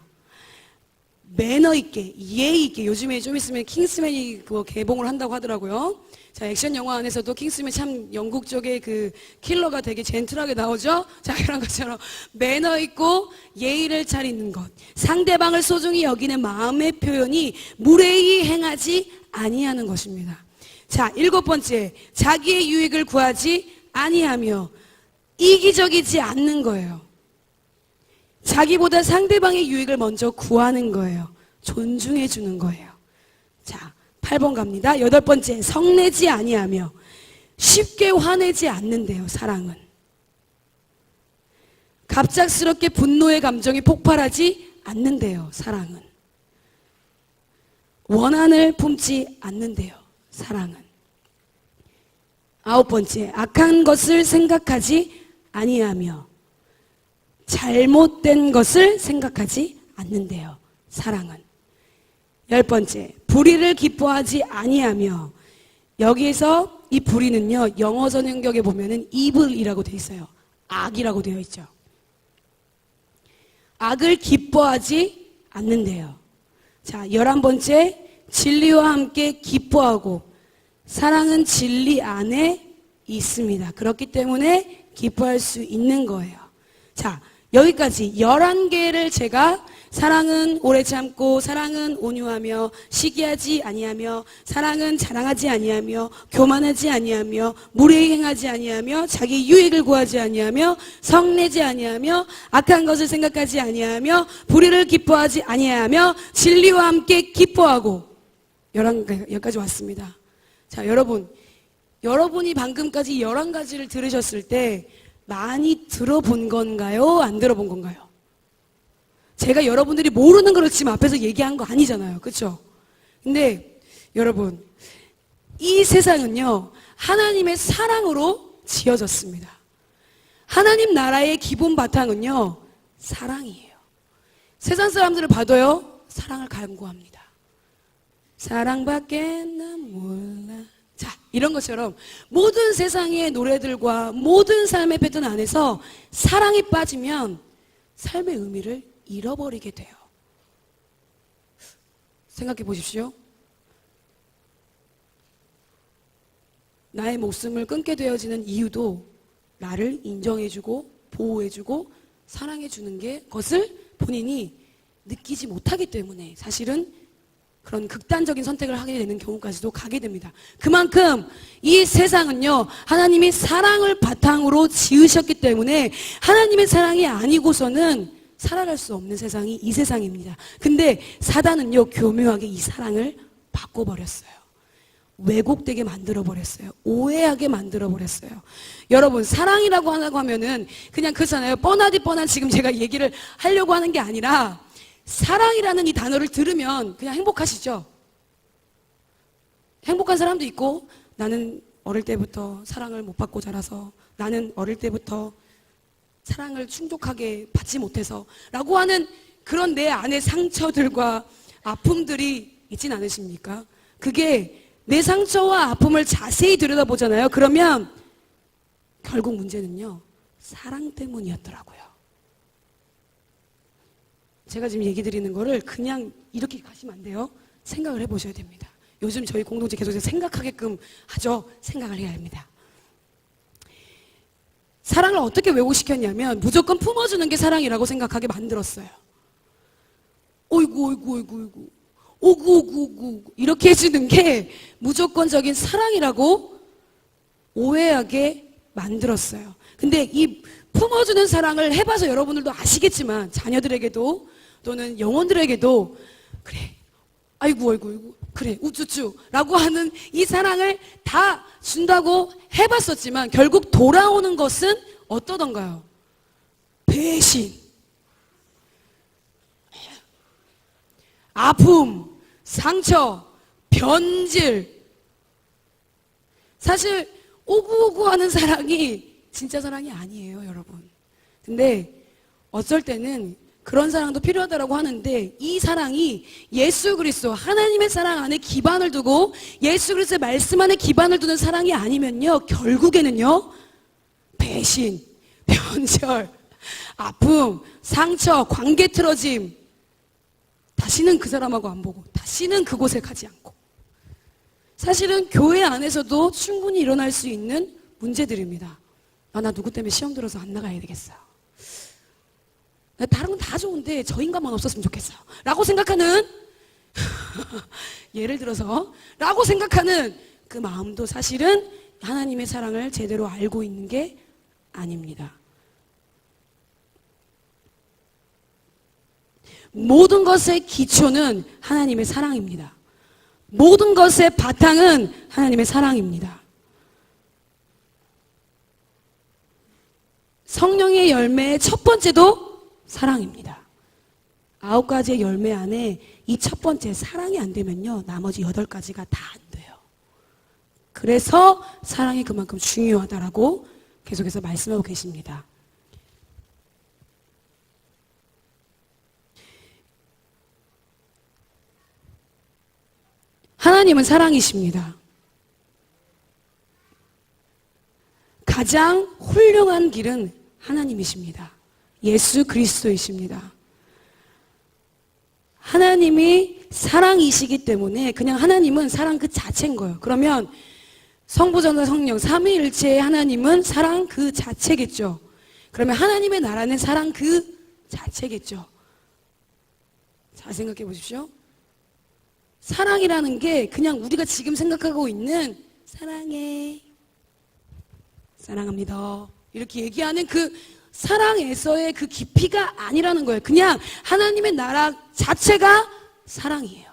매너 있게, 예의 있게. 요즘에 좀 있으면 킹스맨이 그거 개봉을 한다고 하더라고요. 자, 액션 영화 안에서도 킹스맨 참 영국 쪽의 그 킬러가 되게 젠틀하게 나오죠? 자, 이런 것처럼 매너 있고 예의를 차리는 것. 상대방을 소중히 여기는 마음의 표현이 무례히 행하지 아니하는 것입니다. 자, 일곱 번째, 자기의 유익을 구하지 아니하며. 이기적이지 않는 거예요. 자기보다 상대방의 유익을 먼저 구하는 거예요. 존중해 주는 거예요. 자, 8번 갑니다. 여덟 번째, 성내지 아니하며. 쉽게 화내지 않는데요, 사랑은. 갑작스럽게 분노의 감정이 폭발하지 않는데요, 사랑은. 원한을 품지 않는데요, 사랑은. 아홉 번째, 악한 것을 생각하지 아니하며. 잘못된 것을 생각하지 않는데요, 사랑은. 열 번째, 불의를 기뻐하지 아니하며. 여기에서 이 불의는요, 영어 선행격에 보면은 evil이라고 되어 있어요. 악이라고 되어 있죠. 악을 기뻐하지 않는데요. 자, 11번째, 진리와 함께 기뻐하고. 사랑은 진리 안에 있습니다. 그렇기 때문에 기뻐할 수 있는 거예요. 자, 여기까지 11개를 제가 사랑은 오래 참고, 사랑은 온유하며, 시기하지 아니하며, 사랑은 자랑하지 아니하며, 교만하지 아니하며, 무례히 행하지 아니하며, 자기 유익을 구하지 아니하며, 성내지 아니하며, 악한 것을 생각하지 아니하며, 불의를 기뻐하지 아니하며, 진리와 함께 기뻐하고. 11개, 여기까지 왔습니다. 자, 여러분이 방금까지 11가지를 들으셨을 때 많이 들어본 건가요? 안 들어본 건가요? 제가 여러분들이 모르는 걸 지금 앞에서 얘기한 거 아니잖아요. 그렇죠? 근데 여러분, 이 세상은요, 하나님의 사랑으로 지어졌습니다. 하나님 나라의 기본 바탕은요, 사랑이에요. 세상 사람들을 봐도요, 사랑을 간구합니다. 사랑밖에 난 몰라. 자, 이런 것처럼 모든 세상의 노래들과 모든 삶의 패턴 안에서 사랑이 빠지면 삶의 의미를 잃어버리게 돼요. 생각해 보십시오. 나의 목숨을 끊게 되어지는 이유도 나를 인정해주고 보호해주고 사랑해주는 게 것을 본인이 느끼지 못하기 때문에 사실은 그런 극단적인 선택을 하게 되는 경우까지도 가게 됩니다. 그만큼 이 세상은요, 하나님이 사랑을 바탕으로 지으셨기 때문에 하나님의 사랑이 아니고서는 살아갈 수 없는 세상이 이 세상입니다. 근데 사단은요, 교묘하게 이 사랑을 바꿔버렸어요. 왜곡되게 만들어버렸어요. 오해하게 만들어버렸어요. 여러분, 사랑이라고 하면은 그냥 그렇잖아요. 뻔하디 뻔한 지금 제가 얘기를 하려고 하는 게 아니라 사랑이라는 이 단어를 들으면 그냥 행복하시죠? 행복한 사람도 있고, 나는 어릴 때부터 사랑을 못 받고 자라서, 나는 어릴 때부터 사랑을 충족하게 받지 못해서 라고 하는 그런 내 안의 상처들과 아픔들이 있진 않으십니까? 그게 내 상처와 아픔을 자세히 들여다보잖아요. 그러면 결국 문제는요, 사랑 때문이었더라고요. 제가 지금 얘기 드리는 거를 그냥 이렇게 가시면 안 돼요. 생각을 해보셔야 됩니다. 요즘 저희 공동체 계속 생각하게끔 하죠. 생각을 해야 합니다. 사랑을 어떻게 왜곡시켰냐면 무조건 품어주는 게 사랑이라고 생각하게 만들었어요. 어이구 어이구 어이구 어이구 오구 오구 오구 이렇게 해주는 게 무조건적인 사랑이라고 오해하게 만들었어요. 근데 이 품어주는 사랑을 해봐서 여러분들도 아시겠지만 자녀들에게도 또는 영혼들에게도 그래 아이고 아이고 아이고 그래 우쭈쭈 라고 하는 이 사랑을 다 준다고 해봤었지만 결국 돌아오는 것은 어떠던가요? 배신, 아픔, 상처, 변질. 사실 오구오구 하는 사랑이 진짜 사랑이 아니에요, 여러분. 근데 어쩔 때는 그런 사랑도 필요하다고 하는데 이 사랑이 예수 그리스도 하나님의 사랑 안에 기반을 두고 예수 그리스도의 말씀 안에 기반을 두는 사랑이 아니면요 결국에는요 배신, 변절, 아픔, 상처, 관계 틀어짐 다시는 그 사람하고 안 보고 다시는 그곳에 가지 않고 사실은 교회 안에서도 충분히 일어날 수 있는 문제들입니다. 나 누구 때문에 시험 들어서 안 나가야 되겠어요. 다른 건 다 좋은데 저 인간만 없었으면 좋겠어요 라고 생각하는 예를 들어서 라고 생각하는 그 마음도 사실은 하나님의 사랑을 제대로 알고 있는 게 아닙니다. 모든 것의 기초는 하나님의 사랑입니다. 모든 것의 바탕은 하나님의 사랑입니다. 성령의 열매의 첫 번째도 사랑입니다. 9가지의 열매 안에 이 첫 번째 사랑이 안 되면요 나머지 8가지가 다 안 돼요. 그래서 사랑이 그만큼 중요하다라고 계속해서 말씀하고 계십니다. 하나님은 사랑이십니다. 가장 훌륭한 길은 하나님이십니다. 예수 그리스도이십니다. 하나님이 사랑이시기 때문에 그냥 하나님은 사랑 그 자체인 거예요. 그러면 성부전과 성령 삼위일체의 하나님은 사랑 그 자체겠죠. 그러면 하나님의 나라는 사랑 그 자체겠죠. 잘 생각해 보십시오. 사랑이라는 게 그냥 우리가 지금 생각하고 있는 사랑해, 사랑합니다 이렇게 얘기하는 그 사랑에서의 그 깊이가 아니라는 거예요. 그냥 하나님의 나라 자체가 사랑이에요.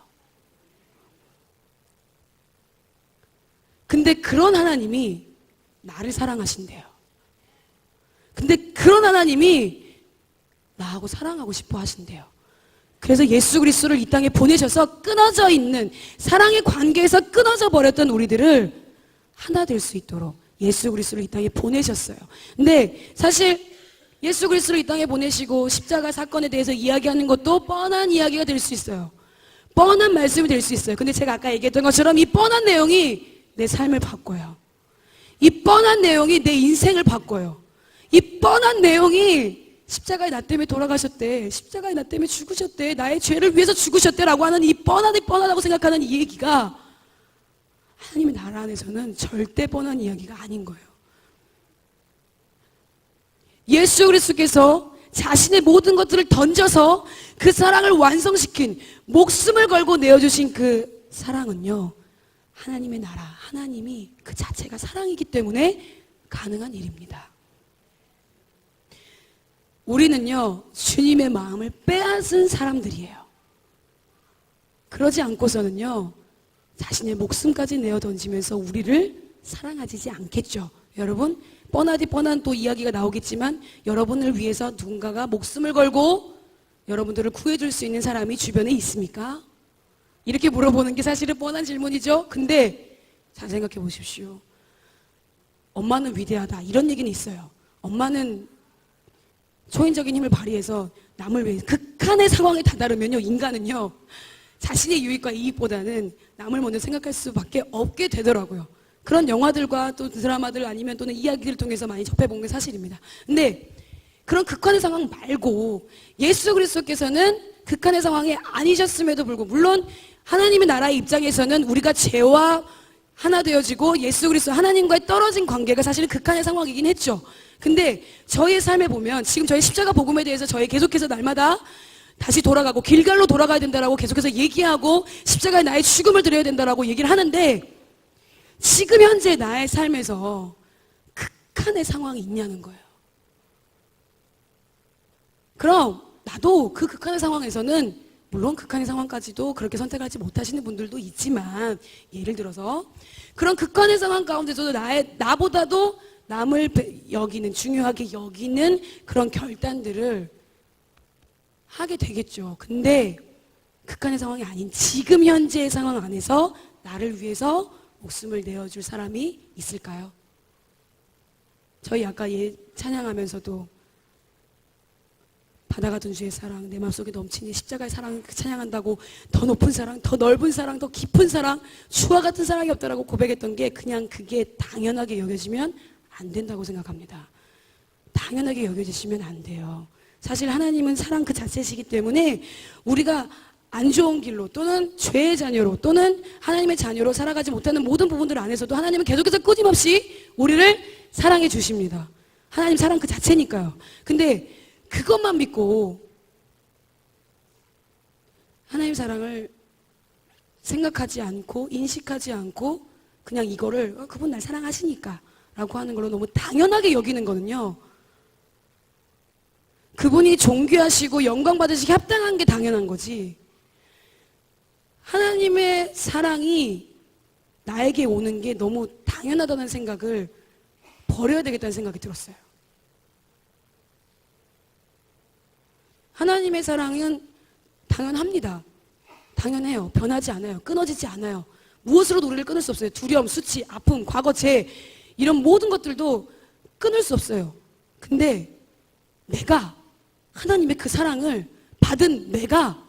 근데 그런 하나님이 나를 사랑하신대요. 근데 그런 하나님이 나하고 사랑하고 싶어 하신대요. 그래서 예수 그리스도를 이 땅에 보내셔서 끊어져 있는 사랑의 관계에서 끊어져 버렸던 우리들을 하나 될 수 있도록 예수 그리스도를 이 땅에 보내셨어요. 근데 사실 예수 그리스도를 이 땅에 보내시고 십자가 사건에 대해서 이야기하는 것도 뻔한 이야기가 될 수 있어요. 뻔한 말씀이 될 수 있어요. 근데 제가 아까 얘기했던 것처럼 이 뻔한 내용이 내 삶을 바꿔요. 이 뻔한 내용이 내 인생을 바꿔요. 이 뻔한 내용이 십자가에 나 때문에 돌아가셨대, 십자가에 나 때문에 죽으셨대, 나의 죄를 위해서 죽으셨대 라고 하는 이 뻔하다고 생각하는 이 얘기가 하나님의 나라 안에서는 절대 뻔한 이야기가 아닌 거예요. 예수 그리스도께서 자신의 모든 것들을 던져서 그 사랑을 완성시킨, 목숨을 걸고 내어주신 그 사랑은요 하나님의 나라, 하나님이 그 자체가 사랑이기 때문에 가능한 일입니다. 우리는요 주님의 마음을 빼앗은 사람들이에요. 그러지 않고서는요 자신의 목숨까지 내어 던지면서 우리를 사랑하지 않겠죠. 여러분 뻔하디 뻔한 또 이야기가 나오겠지만 여러분을 위해서 누군가가 목숨을 걸고 여러분들을 구해줄 수 있는 사람이 주변에 있습니까? 이렇게 물어보는 게 사실은 뻔한 질문이죠. 근데 잘 생각해 보십시오. 엄마는 위대하다 이런 얘기는 있어요. 엄마는 초인적인 힘을 발휘해서 남을 위해 극한의 상황에 다다르면요 인간은요 자신의 유익과 이익보다는 남을 먼저 생각할 수밖에 없게 되더라고요. 그런 영화들과 또 드라마들 아니면 또는 이야기를 통해서 많이 접해본 게 사실입니다. 근데 그런 극한의 상황 말고 예수 그리스도께서는 극한의 상황이 아니셨음에도 불구하고, 물론 하나님의 나라의 입장에서는 우리가 죄와 하나 되어지고 예수 그리스도 하나님과의 떨어진 관계가 사실은 극한의 상황이긴 했죠. 근데 저희의 삶에 보면 지금 저희 십자가 복음에 대해서 저희 계속해서 날마다 다시 돌아가고 길갈로 돌아가야 된다라고 계속해서 얘기하고 십자가에 나의 죽음을 드려야 된다라고 얘기를 하는데, 지금 현재 나의 삶에서 극한의 상황이 있냐는 거예요. 그럼 나도 그 극한의 상황에서는, 물론 극한의 상황까지도 그렇게 선택하지 못하시는 분들도 있지만, 예를 들어서 그런 극한의 상황 가운데서도 나보다도 남을 여기는, 중요하게 여기는 그런 결단들을 하게 되겠죠. 근데 극한의 상황이 아닌 지금 현재의 상황 안에서 나를 위해서 목숨을 내어줄 사람이 있을까요? 저희 아까 찬양하면서도 바다 같은 주의 사랑, 내 마음속에 넘치니 십자가의 사랑을 찬양한다고 더 높은 사랑, 더 넓은 사랑, 더 깊은 사랑, 주와 같은 사랑이 없다라고 고백했던 게, 그냥 그게 당연하게 여겨지면 안 된다고 생각합니다. 당연하게 여겨지시면 안 돼요. 사실 하나님은 사랑 그 자체시기 때문에 우리가 안 좋은 길로 또는 죄의 자녀로 또는 하나님의 자녀로 살아가지 못하는 모든 부분들 안에서도 하나님은 계속해서 끊임없이 우리를 사랑해 주십니다. 하나님 사랑 그 자체니까요. 근데 그것만 믿고 하나님 사랑을 생각하지 않고 인식하지 않고 그냥 이거를 그분 날 사랑하시니까 라고 하는 걸로 너무 당연하게 여기는 거는요, 그분이 존귀하시고 영광 받으시기 합당한 게 당연한 거지, 하나님의 사랑이 나에게 오는 게 너무 당연하다는 생각을 버려야 되겠다는 생각이 들었어요. 하나님의 사랑은 당연합니다. 당연해요. 변하지 않아요. 끊어지지 않아요. 무엇으로도 우리를 끊을 수 없어요. 두려움, 수치, 아픔, 과거, 죄, 이런 모든 것들도 끊을 수 없어요. 근데 내가 하나님의 그 사랑을 받은 내가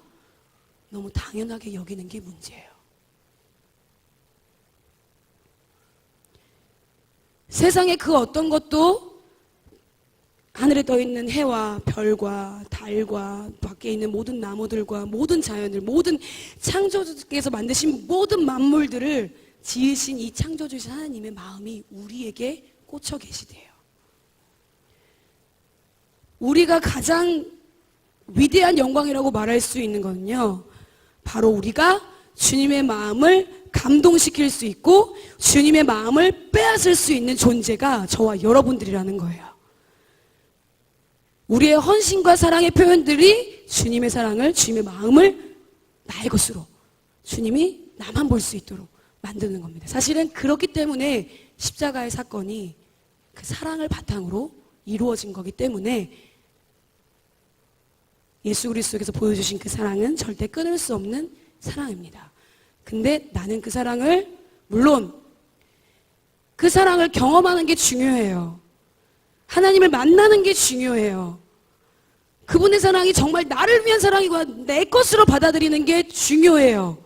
너무 당연하게 여기는 게 문제예요. 세상의 그 어떤 것도, 하늘에 떠있는 해와 별과 달과 밖에 있는 모든 나무들과 모든 자연들, 모든 창조주께서 만드신 모든 만물들을 지으신 이 창조주신 하나님의 마음이 우리에게 꽂혀 계시대요. 우리가 가장 위대한 영광이라고 말할 수 있는 거는요, 바로 우리가 주님의 마음을 감동시킬 수 있고 주님의 마음을 빼앗을 수 있는 존재가 저와 여러분들이라는 거예요. 우리의 헌신과 사랑의 표현들이 주님의 사랑을, 주님의 마음을 나의 것으로 주님이 나만 볼 수 있도록 만드는 겁니다. 사실은 그렇기 때문에 십자가의 사건이 그 사랑을 바탕으로 이루어진 거기 때문에 예수 그리스도께서 보여주신 그 사랑은 절대 끊을 수 없는 사랑입니다. 근데 나는 그 사랑을, 물론 그 사랑을 경험하는 게 중요해요. 하나님을 만나는 게 중요해요. 그분의 사랑이 정말 나를 위한 사랑이고 내 것으로 받아들이는 게 중요해요.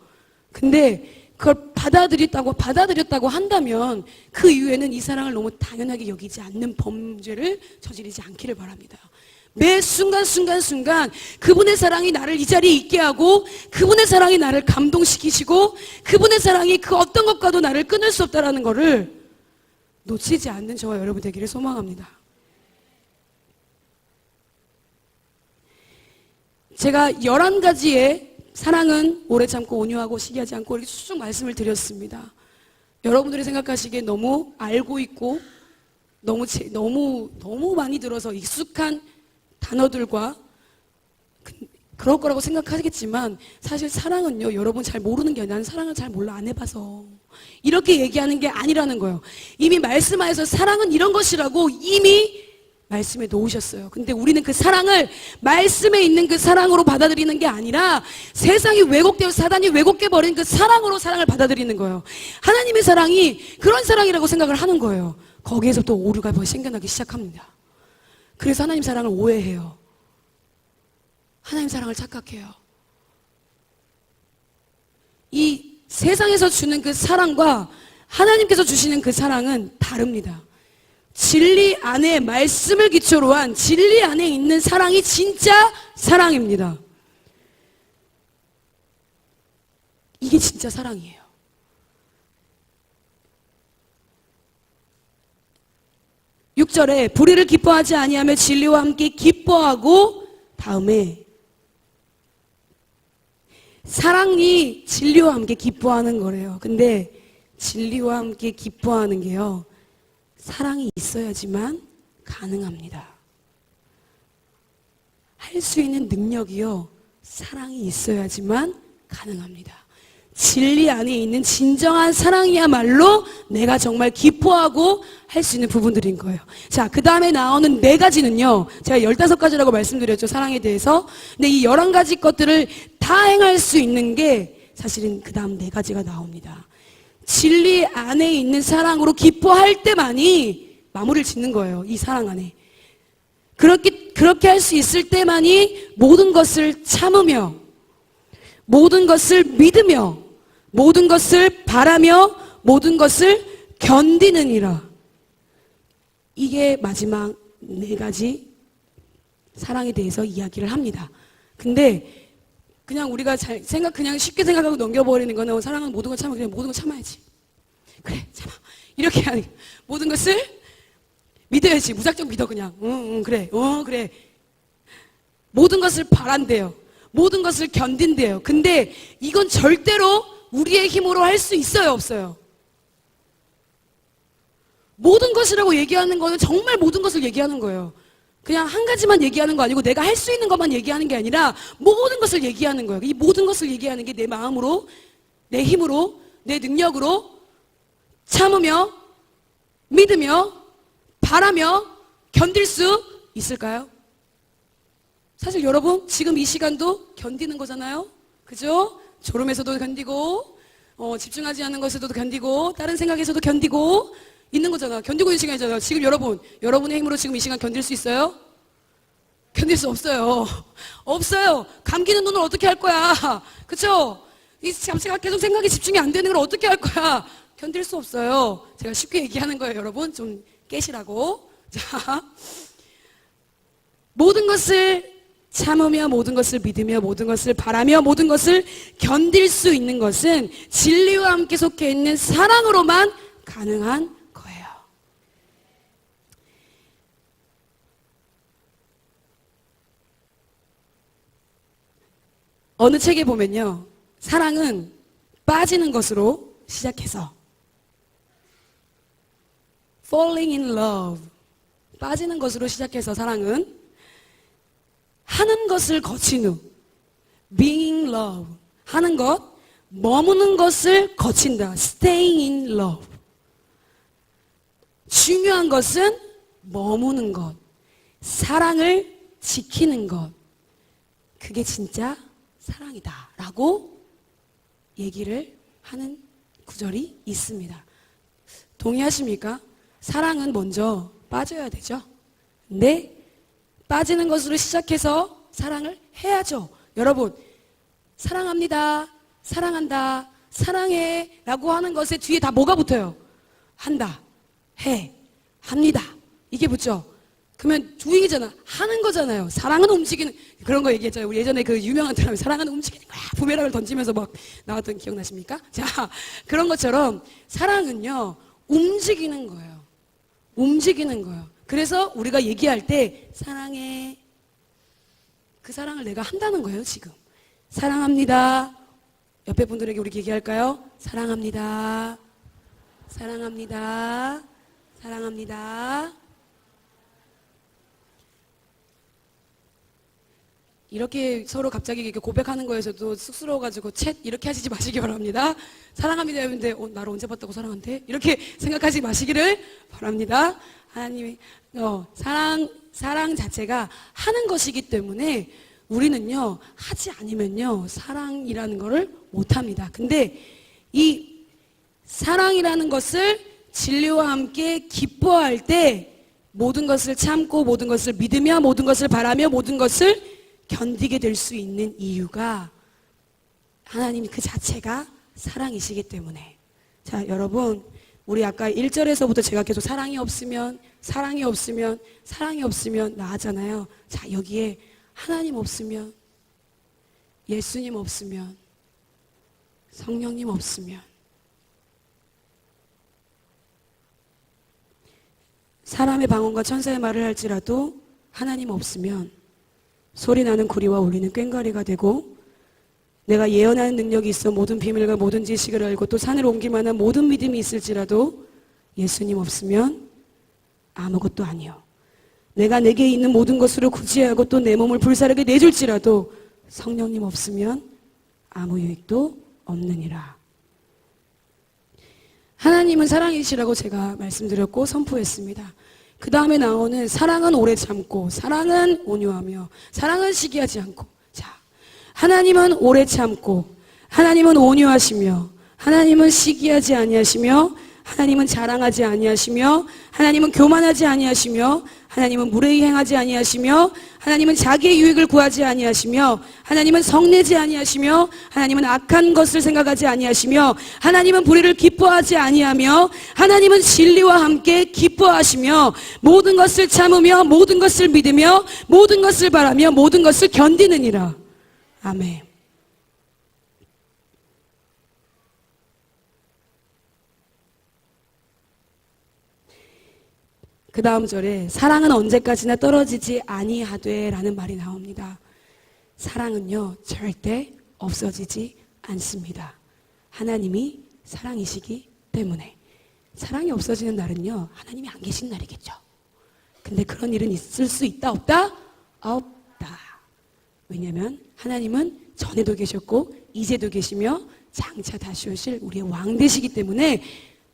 근데 그걸 받아들였다고 한다면 그 이후에는 이 사랑을 너무 당연하게 여기지 않는 범죄를 저지르지 않기를 바랍니다. 매 순간 그분의 사랑이 나를 이 자리에 있게 하고 그분의 사랑이 나를 감동시키시고 그분의 사랑이 그 어떤 것과도 나를 끊을 수 없다는 것을 놓치지 않는 저와 여러분 되기를 소망합니다. 제가 11가지의 사랑은 오래 참고 온유하고 시기하지 않고 이렇게 쭉 말씀을 드렸습니다. 여러분들이 생각하시기에 너무 알고 있고 너무 많이 들어서 익숙한 단어들과 그럴 거라고 생각하겠지만 사실 사랑은요, 여러분 잘 모르는 게 아니라 나는 사랑을 잘 몰라, 안 해봐서 이렇게 얘기하는 게 아니라는 거예요. 이미 말씀 안에서 사랑은 이런 것이라고 이미 말씀에 놓으셨어요. 근데 우리는 그 사랑을 말씀에 있는 그 사랑으로 받아들이는 게 아니라 세상이 왜곡되어 사단이 왜곡해버린 그 사랑으로 사랑을 받아들이는 거예요. 하나님의 사랑이 그런 사랑이라고 생각을 하는 거예요. 거기에서 또 오류가 생겨나기 시작합니다. 그래서 하나님 사랑을 오해해요. 하나님 사랑을 착각해요. 이 세상에서 주는 그 사랑과 하나님께서 주시는 그 사랑은 다릅니다. 진리 안에 말씀을 기초로 한 진리 안에 있는 사랑이 진짜 사랑입니다. 이게 진짜 사랑이에요. 육 절에 불의를 기뻐하지 아니하며 진리와 함께 기뻐하고, 다음에 사랑이 진리와 함께 기뻐하는 거래요. 근데 진리와 함께 기뻐하는 게요, 사랑이 있어야지만 가능합니다. 할 수 있는 능력이요, 사랑이 있어야지만 가능합니다. 진리 안에 있는 진정한 사랑이야말로 내가 정말 기뻐하고 할 수 있는 부분들인 거예요. 자, 그 다음에 나오는 4가지는요, 제가 15가지라고 말씀드렸죠, 사랑에 대해서. 근데 이 11가지 것들을 다 행할 수 있는 게 사실은 그 다음 4가지가 나옵니다. 진리 안에 있는 사랑으로 기뻐할 때만이 마무리를 짓는 거예요, 이 사랑 안에. 그렇게 할 수 있을 때만이 모든 것을 참으며, 모든 것을 믿으며, 모든 것을 바라며, 모든 것을 견디느니라. 이게 마지막 4가지 사랑에 대해서 이야기를 합니다. 근데 그냥 우리가 그냥 쉽게 생각하고 넘겨버리는 거는, 사랑은 모든 걸 참아. 그냥 모든 걸 참아야지. 그래, 참아. 이렇게 하는, 모든 것을 믿어야지. 무작정 믿어, 그냥. 그래. 그래. 모든 것을 바란대요. 모든 것을 견딘대요. 근데 이건 절대로 우리의 힘으로 할 수 있어요, 없어요? 모든 것이라고 얘기하는 거는 정말 모든 것을 얘기하는 거예요. 그냥 한 가지만 얘기하는 거 아니고 내가 할 수 있는 것만 얘기하는 게 아니라 모든 것을 얘기하는 거예요. 이 모든 것을 얘기하는 게 내 마음으로, 내 힘으로, 내 능력으로 참으며, 믿으며, 바라며 견딜 수 있을까요? 사실 여러분, 지금 이 시간도 견디는 거잖아요? 그죠? 졸음에서도 견디고, 집중하지 않는 것에서도 견디고, 다른 생각에서도 견디고 있는 거잖아. 견디고 있는 시간이잖아요. 지금 여러분의 힘으로 지금 이 시간 견딜 수 있어요? 견딜 수 없어요. 없어요. 감기는 눈을 어떻게 할 거야? 그쵸? 제가 계속 생각이 집중이 안 되는 걸 어떻게 할 거야? 견딜 수 없어요. 제가 쉽게 얘기하는 거예요, 여러분. 좀 깨시라고. 자, 모든 것을 참으며, 모든 것을 믿으며, 모든 것을 바라며, 모든 것을 견딜 수 있는 것은 진리와 함께 속해 있는 사랑으로만 가능한 거예요. 어느 책에 보면요, 사랑은 빠지는 것으로 시작해서 falling in love, 빠지는 것으로 시작해서 사랑은 하는 것을 거친 후 being in love, 하는 것, 머무는 것을 거친다, staying in love. 중요한 것은 머무는 것, 사랑을 지키는 것, 그게 진짜 사랑이다 라고 얘기를 하는 구절이 있습니다. 동의하십니까? 사랑은 먼저 빠져야 되죠. 근데 빠지는 것으로 시작해서 사랑을 해야죠. 여러분, 사랑합니다, 사랑한다, 사랑해 라고 하는 것에 뒤에 다 뭐가 붙어요? 한다, 해, 합니다, 이게 붙죠. 그러면 두 얘기잖아. 하는 거잖아요. 사랑은 움직이는, 그런 거 얘기했잖아요. 우리 예전에 그 유명한 드라마 사랑은 움직이는 거야, 부메랑을 던지면서 막 나왔던 기억나십니까? 자, 그런 것처럼 사랑은요, 움직이는 거예요. 움직이는 거예요. 그래서 우리가 얘기할 때 사랑해, 그 사랑을 내가 한다는 거예요. 지금 사랑합니다. 옆에 분들에게 우리 얘기할까요? 사랑합니다, 사랑합니다, 사랑합니다. 이렇게 서로 갑자기 이렇게 고백하는 거에서도 쑥스러워가지고 챗 이렇게 하시지 마시기 바랍니다. 사랑합니다 했는데 나를 언제 봤다고 사랑한대? 이렇게 생각하지 마시기를 바랍니다. 하나님의 사랑 자체가 하는 것이기 때문에 우리는요, 하지 않으면요 사랑이라는 거를 못합니다. 근데 이 사랑이라는 것을 진리와 함께 기뻐할 때 모든 것을 참고, 모든 것을 믿으며, 모든 것을 바라며, 모든 것을 견디게 될 수 있는 이유가 하나님 그 자체가 사랑이시기 때문에. 자, 여러분, 우리 아까 1절에서부터 제가 계속 사랑이 없으면, 사랑이 없으면, 사랑이 없으면 나하잖아요. 자, 여기에 하나님 없으면, 예수님 없으면 성령님 없으면, 사람의 방언과 천사의 말을 할지라도 하나님 없으면 소리나는 구리와 울리는 꽹과리가 되고, 내가 예언하는 능력이 있어 모든 비밀과 모든 지식을 알고 또 산을 옮길 만한 모든 믿음이 있을지라도 예수님 없으면 아무것도 아니요. 내가 내게 있는 모든 것으로 구제하고 또 내 몸을 불사르게 내줄지라도 성령님 없으면 아무 유익도 없느니라. 하나님은 사랑이시라고 제가 말씀드렸고 선포했습니다. 그 다음에 나오는 사랑은 오래 참고, 사랑은 온유하며, 사랑은 시기하지 않고. 자, 하나님은 오래 참고, 하나님은 온유하시며, 하나님은 시기하지 아니하시며, 하나님은 자랑하지 아니하시며, 하나님은 교만하지 아니하시며, 하나님은 무례히 행하지 아니하시며, 하나님은 자기의 유익을 구하지 아니하시며, 하나님은 성내지 아니하시며, 하나님은 악한 것을 생각하지 아니하시며, 하나님은 불의를 기뻐하지 아니하며, 하나님은 진리와 함께 기뻐하시며, 모든 것을 참으며, 모든 것을 믿으며, 모든 것을 바라며, 모든 것을 견디느니라. 아멘. 그 다음 절에 사랑은 언제까지나 떨어지지 아니하되 라는 말이 나옵니다. 사랑은요, 절대 없어지지 않습니다. 하나님이 사랑이시기 때문에. 사랑이 없어지는 날은요, 하나님이 안 계신 날이겠죠. 근데 그런 일은 있을 수 있다 없다? 없다. 왜냐하면 하나님은 전에도 계셨고 이제도 계시며 장차 다시 오실 우리의 왕 되시기 때문에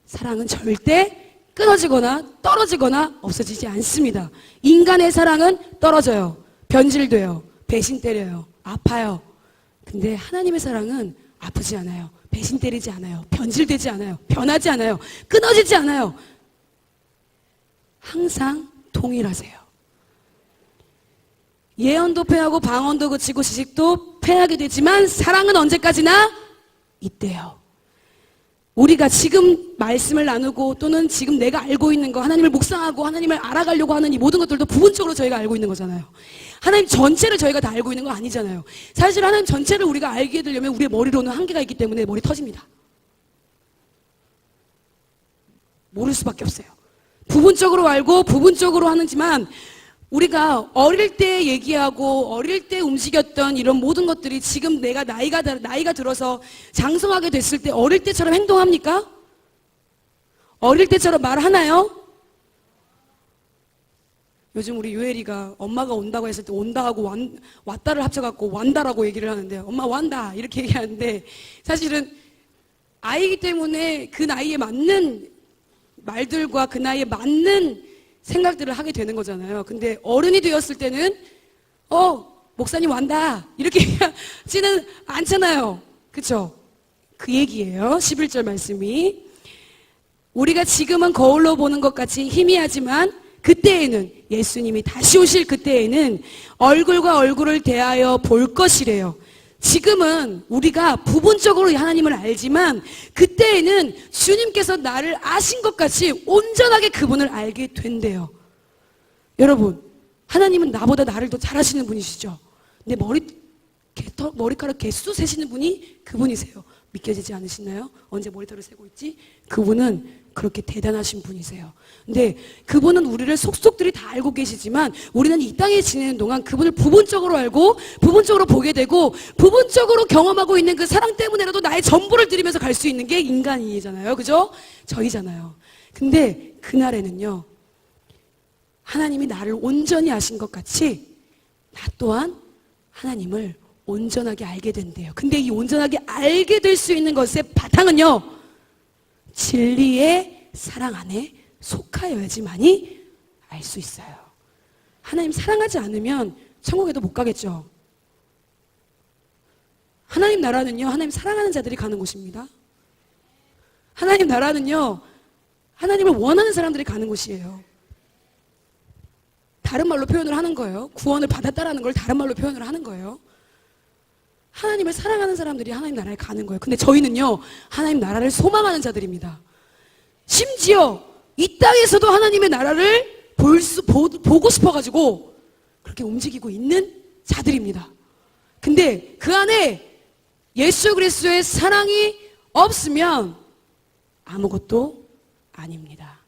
사랑은 절대 끊어지거나 떨어지거나 없어지지 않습니다. 인간의 사랑은 떨어져요. 변질돼요. 배신 때려요. 아파요. 근데 하나님의 사랑은 아프지 않아요. 배신 때리지 않아요. 변질되지 않아요. 변하지 않아요. 끊어지지 않아요. 항상 동일하세요. 예언도 패하고 방언도 그치고 지식도 패하게 되지만 사랑은 언제까지나 있대요. 우리가 지금 말씀을 나누고 또는 지금 내가 알고 있는 거, 하나님을 묵상하고 하나님을 알아가려고 하는 이 모든 것들도 부분적으로 저희가 알고 있는 거잖아요. 하나님 전체를 저희가 다 알고 있는 거 아니잖아요. 사실 하나님 전체를 우리가 알게 되려면 우리의 머리로는 한계가 있기 때문에 머리 터집니다. 모를 수밖에 없어요. 부분적으로 알고 부분적으로 하는지만 우리가 어릴 때 얘기하고 어릴 때 움직였던 이런 모든 것들이 지금 내가 나이가 들어서 장성하게 됐을 때 어릴 때처럼 행동합니까? 어릴 때처럼 말하나요? 요즘 우리 유엘이가 엄마가 온다고 했을 때 온다하고 왔다를 합쳐갖고 완다라고 얘기를 하는데, 엄마 완다 이렇게 얘기하는데, 사실은 아이기 때문에 그 나이에 맞는 말들과 그 나이에 맞는 생각들을 하게 되는 거잖아요. 근데 어른이 되었을 때는 목사님 완다 이렇게 얘기하지는 않잖아요. 그쵸? 그 얘기예요. 11절 말씀이. 우리가 지금은 거울로 보는 것 같이 희미하지만 그때에는, 예수님이 다시 오실 그때에는 얼굴과 얼굴을 대하여 볼 것이래요. 지금은 우리가 부분적으로 하나님을 알지만 그때에는 주님께서 나를 아신 것 같이 온전하게 그분을 알게 된대요. 여러분, 하나님은 나보다 나를 더 잘 아시는 분이시죠. 내 머리카락 개수 세시는 분이 그분이세요. 믿겨지지 않으시나요? 언제 머리털을 세고 있지? 그분은 그렇게 대단하신 분이세요. 근데 그분은 우리를 속속들이 다 알고 계시지만 우리는 이 땅에 지내는 동안 그분을 부분적으로 알고 부분적으로 보게 되고 부분적으로 경험하고 있는 그 사랑 때문에라도 나의 전부를 드리면서 갈 수 있는 게 인간이잖아요. 그죠? 저희잖아요. 근데 그날에는요, 하나님이 나를 온전히 아신 것 같이 나 또한 하나님을 온전하게 알게 된대요. 근데 이 온전하게 알게 될 수 있는 것의 바탕은요, 진리의 사랑 안에 속하여야지만이 알 수 있어요. 하나님 사랑하지 않으면 천국에도 못 가겠죠. 하나님 나라는요, 하나님 사랑하는 자들이 가는 곳입니다. 하나님 나라는요, 하나님을 원하는 사람들이 가는 곳이에요. 다른 말로 표현을 하는 거예요. 구원을 받았다라는 걸 다른 말로 표현을 하는 거예요. 하나님을 사랑하는 사람들이 하나님 나라에 가는 거예요. 근데 저희는요, 하나님 나라를 소망하는 자들입니다. 심지어 이 땅에서도 하나님의 나라를 보고 싶어가지고 그렇게 움직이고 있는 자들입니다. 근데 그 안에 예수 그리스도의 사랑이 없으면 아무것도 아닙니다.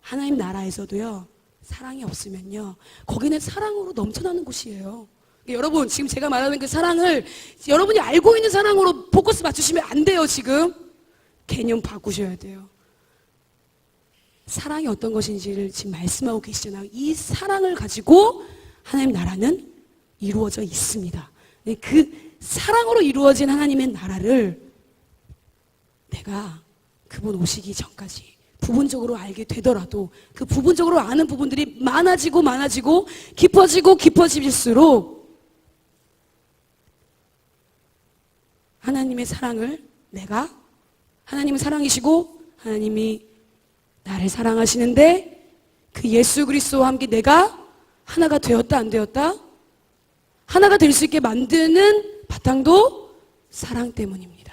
하나님 나라에서도요, 사랑이 없으면요, 거기는 사랑으로 넘쳐나는 곳이에요. 여러분, 지금 제가 말하는 그 사랑을 여러분이 알고 있는 사랑으로 포커스 맞추시면 안 돼요. 지금 개념 바꾸셔야 돼요. 사랑이 어떤 것인지를 지금 말씀하고 계시잖아요. 이 사랑을 가지고 하나님 나라는 이루어져 있습니다. 그 사랑으로 이루어진 하나님의 나라를 내가 그분 오시기 전까지 부분적으로 알게 되더라도 그 부분적으로 아는 부분들이 많아지고 깊어지고 깊어질수록 하나님의 사랑을 내가, 하나님은 사랑이시고 하나님이 나를 사랑하시는데 그 예수 그리스도와 함께 내가 하나가 되었다 안 되었다? 하나가 될 수 있게 만드는 바탕도 사랑 때문입니다.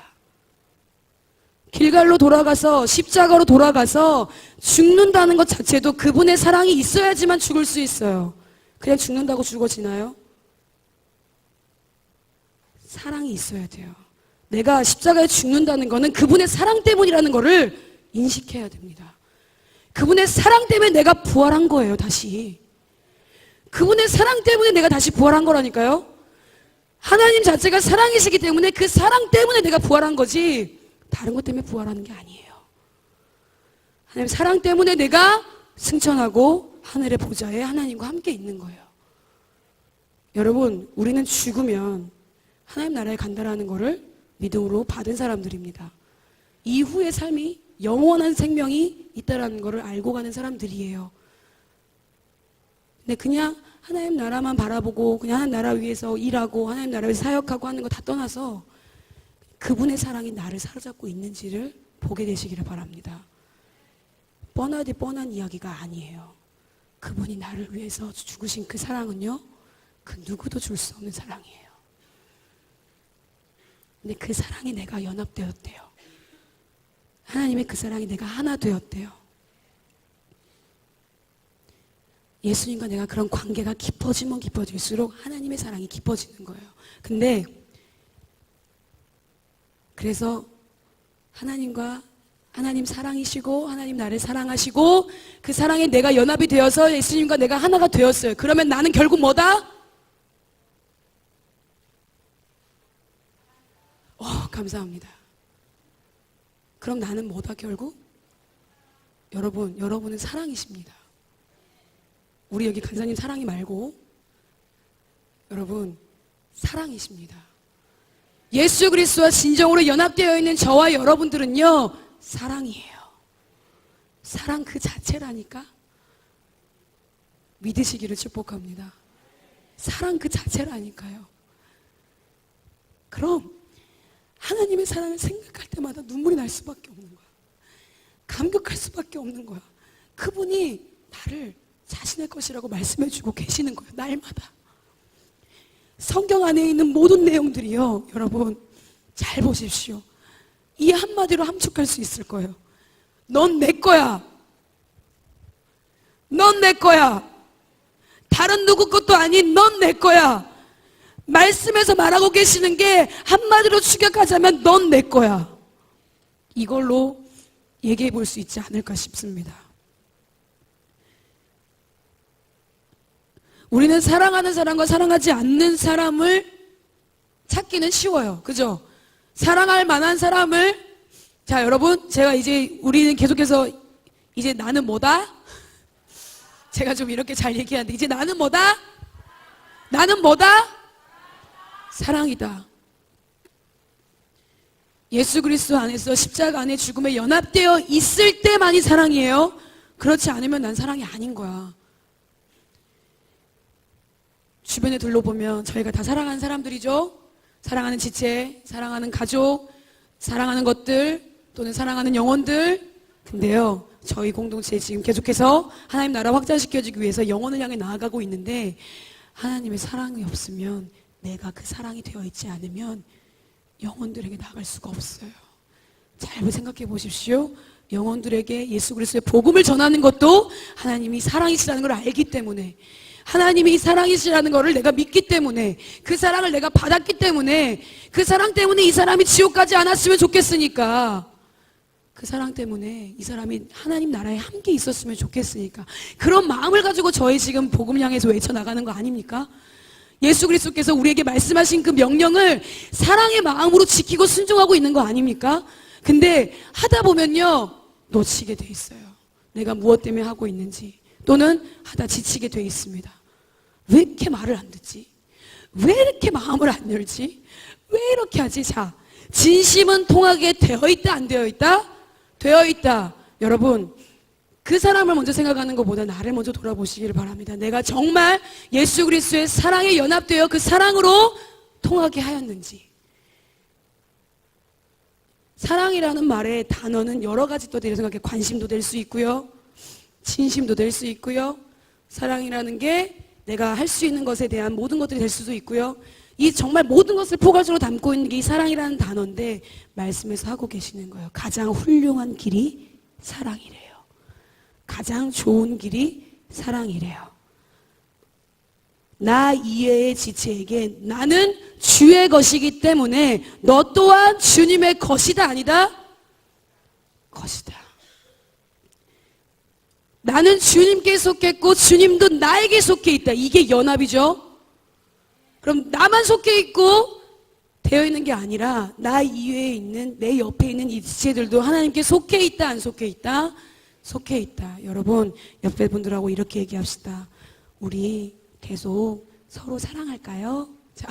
길갈로 돌아가서 십자가로 돌아가서 죽는다는 것 자체도 그분의 사랑이 있어야지만 죽을 수 있어요. 그냥 죽는다고 죽어지나요? 사랑이 있어야 돼요. 내가 십자가에 죽는다는 것은 그분의 사랑 때문이라는 것을 인식해야 됩니다. 그분의 사랑 때문에 내가 부활한 거예요. 다시 그분의 사랑 때문에 내가 다시 부활한 거라니까요. 하나님 자체가 사랑이시기 때문에 그 사랑 때문에 내가 부활한 거지 다른 것 때문에 부활하는 게 아니에요. 하나님 사랑 때문에 내가 승천하고 하늘의 보좌에 하나님과 함께 있는 거예요. 여러분, 우리는 죽으면 하나님 나라에 간다라는 것을 믿음으로 받은 사람들입니다. 이후의 삶이 영원한 생명이 있다라는 것을 알고 가는 사람들이에요. 근데 그냥 하나님 나라만 바라보고 그냥 하나님 나라 위해서 일하고 하나님 나라 위해서 사역하고 하는 거 다 떠나서 그분의 사랑이 나를 사로잡고 있는지를 보게 되시기를 바랍니다. 뻔하디 뻔한 이야기가 아니에요. 그분이 나를 위해서 죽으신 그 사랑은요, 그 누구도 줄 수 없는 사랑이에요. 근데 그 사랑에 내가 연합되었대요. 하나님의 그 사랑에 내가 하나 되었대요. 예수님과 내가 그런 관계가 깊어지면 깊어질수록 하나님의 사랑이 깊어지는 거예요. 근데 그래서 하나님 사랑이시고 하나님 나를 사랑하시고 그 사랑에 내가 연합이 되어서 예수님과 내가 하나가 되었어요. 그러면 나는 결국 뭐다? 감사합니다. 그럼 나는 뭐다 결국? 여러분은 사랑이십니다. 우리 여기 간사님 사랑이 말고 여러분 사랑이십니다. 예수 그리스도와 진정으로 연합되어 있는 저와 여러분들은요, 사랑이에요. 사랑 그 자체라니까. 믿으시기를 축복합니다. 사랑 그 자체라니까요. 그럼 하나님의 사랑을 생각할 때마다 눈물이 날 수밖에 없는 거야. 감격할 수밖에 없는 거야. 그분이 나를 자신의 것이라고 말씀해주고 계시는 거예요. 날마다. 성경 안에 있는 모든 내용들이요, 여러분 잘 보십시오. 이 한마디로 함축할 수 있을 거예요. 넌 내 거야. 넌 내 거야. 다른 누구 것도 아닌 넌 내 거야. 말씀에서 말하고 계시는 게 한마디로 축약하자면 넌 내 거야. 이걸로 얘기해 볼 수 있지 않을까 싶습니다. 우리는 사랑하는 사람과 사랑하지 않는 사람을 찾기는 쉬워요. 그죠? 사랑할 만한 사람을, 자, 여러분, 제가 이제 우리는 계속해서 이제 나는 뭐다? 제가 좀 이렇게 잘 얘기하는데, 이제 나는 뭐다? 나는 뭐다? 사랑이다. 예수 그리스도 안에서 십자가 안에 죽음에 연합되어 있을 때만이 사랑이에요. 그렇지 않으면 난 사랑이 아닌 거야. 주변에 둘러보면 저희가 다 사랑하는 사람들이죠. 사랑하는 지체, 사랑하는 가족, 사랑하는 것들, 또는 사랑하는 영혼들. 근데요, 저희 공동체 지금 계속해서 하나님 나라 확장시켜주기 위해서 영혼을 향해 나아가고 있는데, 하나님의 사랑이 없으면, 내가 그 사랑이 되어 있지 않으면 영혼들에게 나아갈 수가 없어요. 잘 생각해 보십시오. 영혼들에게 예수 그리스도의 복음을 전하는 것도 하나님이 사랑이시라는 걸 알기 때문에, 하나님이 이 사랑이시라는 것을 내가 믿기 때문에, 그 사랑을 내가 받았기 때문에, 그 사랑 때문에 이 사람이 지옥 가지 않았으면 좋겠으니까, 그 사랑 때문에 이 사람이 하나님 나라에 함께 있었으면 좋겠으니까, 그런 마음을 가지고 저희 지금 복음 향해서 외쳐나가는 거 아닙니까? 예수 그리스도께서 우리에게 말씀하신 그 명령을 사랑의 마음으로 지키고 순종하고 있는 거 아닙니까? 근데 하다 보면요, 놓치게 돼 있어요. 내가 무엇 때문에 하고 있는지, 또는 하다 지치게 돼 있습니다. 왜 이렇게 말을 안 듣지? 왜 이렇게 마음을 안 열지? 왜 이렇게 하지? 자, 진심은 통하게 되어 있다, 안 되어 있다? 되어 있다. 여러분, 그 사람을 먼저 생각하는 것보다 나를 먼저 돌아보시기를 바랍니다. 내가 정말 예수 그리스도의 사랑에 연합되어 그 사랑으로 통하게 하였는지. 사랑이라는 말의 단어는 여러 가지 또 생각해. 관심도 될 수 있고요, 진심도 될 수 있고요, 사랑이라는 게 내가 할 수 있는 것에 대한 모든 것들이 될 수도 있고요. 이 정말 모든 것을 포괄적으로 담고 있는 게 이 사랑이라는 단어인데, 말씀에서 하고 계시는 거예요. 가장 훌륭한 길이 사랑이래요. 가장 좋은 길이 사랑이래요. 나 이외의 지체에게 나는 주의 것이기 때문에 너 또한 주님의 것이다, 아니다? 것이다. 나는 주님께 속했고 주님도 나에게 속해 있다. 이게 연합이죠. 그럼 나만 속해 있고 되어 있는 게 아니라 나 이외에 있는, 내 옆에 있는 이 지체들도 하나님께 속해 있다, 안 속해 있다? 속해 있다. 여러분, 옆에 분들하고 이렇게 얘기합시다. 우리 계속 서로 사랑할까요? 자,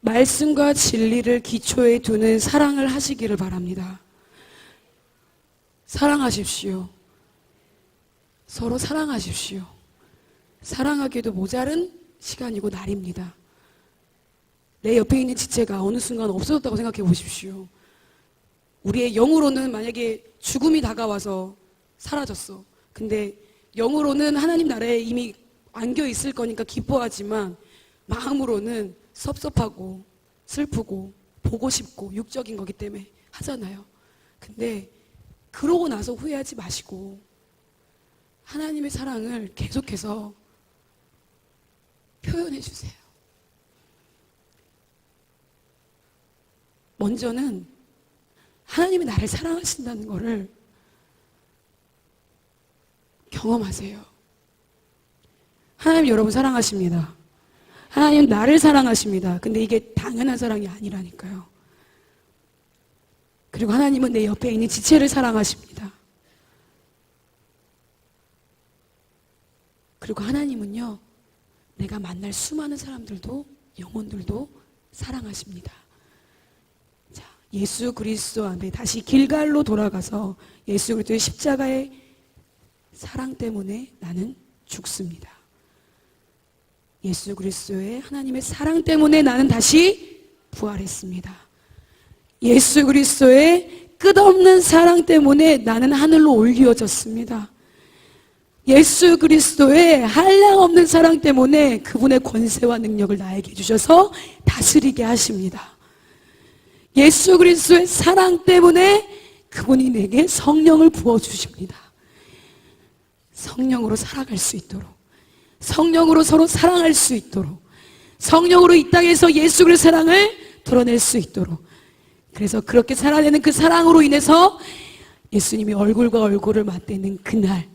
말씀과 진리를 기초에 두는 사랑을 하시기를 바랍니다. 사랑하십시오. 서로 사랑하십시오. 사랑하기에도 모자른 시간이고 날입니다. 내 옆에 있는 지체가 어느 순간 없어졌다고 생각해 보십시오. 우리의 영으로는 만약에 죽음이 다가와서 사라졌어. 근데 영으로는 하나님 나라에 이미 안겨 있을 거니까 기뻐하지만 마음으로는 섭섭하고 슬프고 보고 싶고 육적인 거기 때문에 하잖아요. 근데 그러고 나서 후회하지 마시고 하나님의 사랑을 계속해서 표현해 주세요. 먼저는 하나님이 나를 사랑하신다는 것을 경험하세요. 하나님 여러분 사랑하십니다. 하나님 나를 사랑하십니다. 근데 이게 당연한 사랑이 아니라니까요. 그리고 하나님은 내 옆에 있는 지체를 사랑하십니다. 그리고 하나님은요, 내가 만날 수많은 사람들도, 영혼들도 사랑하십니다. 자, 예수 그리스도 안에 다시 길갈로 돌아가서 예수 그리스도의 십자가의 사랑 때문에 나는 죽습니다. 예수 그리스도의 하나님의 사랑 때문에 나는 다시 부활했습니다. 예수 그리스도의 끝없는 사랑 때문에 나는 하늘로 올려졌습니다. 예수 그리스도의 한량없는 사랑 때문에 그분의 권세와 능력을 나에게 주셔서 다스리게 하십니다. 예수 그리스도의 사랑 때문에 그분이 내게 성령을 부어주십니다. 성령으로 살아갈 수 있도록, 성령으로 서로 사랑할 수 있도록, 성령으로 이 땅에서 예수 그리스도의 사랑을 드러낼 수 있도록, 그래서 그렇게 살아내는 그 사랑으로 인해서 예수님이 얼굴과 얼굴을 맞대는 그날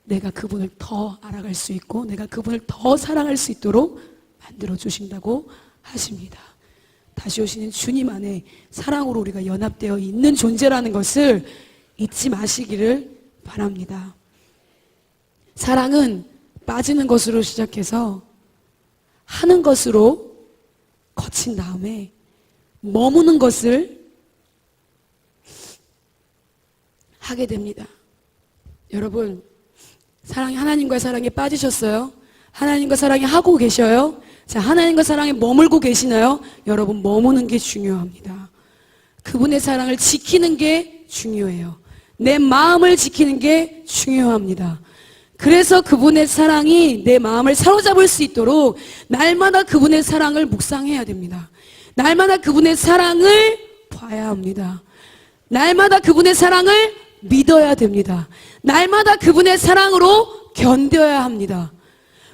내가 그분을 더 알아갈 수 있고 내가 그분을 더 사랑할 수 있도록 만들어 주신다고 하십니다. 다시 오시는 주님 안에 사랑으로 우리가 연합되어 있는 존재라는 것을 잊지 마시기를 바랍니다. 사랑은 빠지는 것으로 시작해서 하는 것으로 거친 다음에 머무는 것을 하게 됩니다. 여러분, 사랑이, 하나님과 사랑에 빠지셨어요? 하나님과 사랑에 하고 계셔요? 자, 하나님과 사랑에 머물고 계시나요? 여러분, 머무는 게 중요합니다. 그분의 사랑을 지키는 게 중요해요. 내 마음을 지키는 게 중요합니다. 그래서 그분의 사랑이 내 마음을 사로잡을 수 있도록 날마다 그분의 사랑을 묵상해야 됩니다. 날마다 그분의 사랑을 봐야 합니다. 날마다 그분의 사랑을 믿어야 됩니다. 날마다 그분의 사랑으로 견뎌야 합니다.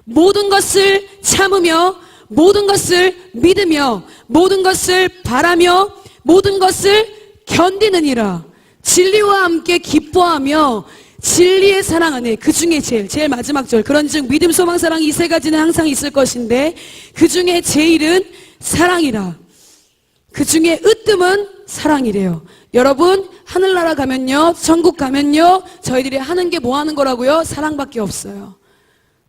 모든 것을 참으며, 모든 것을 믿으며, 모든 것을 바라며, 모든 것을 견디느니라. 진리와 함께 기뻐하며 진리의 사랑 안에, 그 중에 제일 마지막 절, 그런즉 믿음, 소망, 사랑 이 세 가지는 항상 있을 것인데 그 중에 제일은 사랑이라. 그 중에 으뜸은 사랑이래요. 여러분, 하늘나라 가면요, 천국 가면요, 저희들이 하는 게 뭐 하는 거라고요? 사랑밖에 없어요.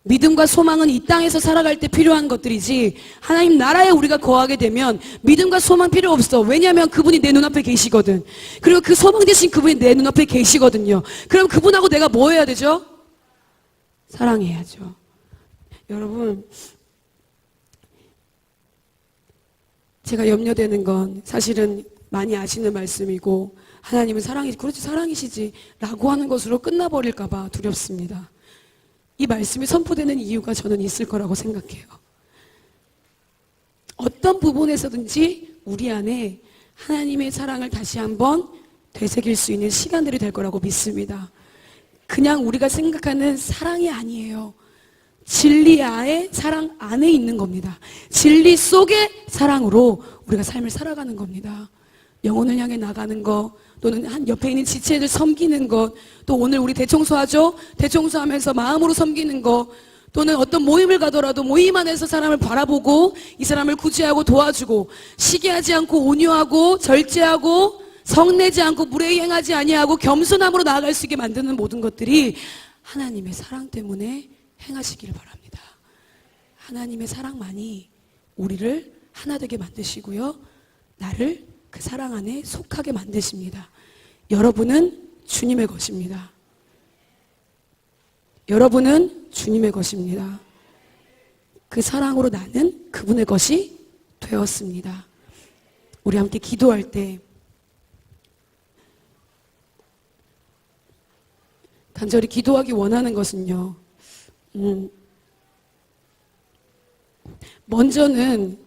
믿음과 소망은 이 땅에서 살아갈 때 필요한 것들이지, 하나님 나라에 우리가 거하게 되면 믿음과 소망 필요 없어. 왜냐하면 그분이 내 눈앞에 계시거든. 그리고 그 소망 대신 그분이 내 눈앞에 계시거든요. 그럼 그분하고 내가 뭐 해야 되죠? 사랑해야죠. 여러분, 제가 염려되는 건 사실은 많이 아시는 말씀이고, 하나님은 사랑이지, 그렇지 사랑이시지 라고 하는 것으로 끝나버릴까 봐 두렵습니다. 이 말씀이 선포되는 이유가 저는 있을 거라고 생각해요. 어떤 부분에서든지 우리 안에 하나님의 사랑을 다시 한번 되새길 수 있는 시간들이 될 거라고 믿습니다. 그냥 우리가 생각하는 사랑이 아니에요. 진리의 사랑 안에 있는 겁니다. 진리 속의 사랑으로 우리가 삶을 살아가는 겁니다. 영혼을 향해 나가는 거, 또는 한 옆에 있는 지체들 섬기는 것, 또 오늘 우리 대청소하죠? 대청소하면서 마음으로 섬기는 것, 또는 어떤 모임을 가더라도 모임 안에서 사람을 바라보고 이 사람을 구제하고 도와주고, 시기하지 않고 온유하고 절제하고 성내지 않고 무례히 행하지 아니하고 겸손함으로 나아갈 수 있게 만드는 모든 것들이 하나님의 사랑 때문에 행하시기를 바랍니다. 하나님의 사랑만이 우리를 하나 되게 만드시고요, 나를 그 사랑 안에 속하게 만드십니다. 여러분은 주님의 것입니다. 여러분은 주님의 것입니다. 그 사랑으로 나는 그분의 것이 되었습니다. 우리 함께 기도할 때 간절히 기도하기 원하는 것은요, 먼저는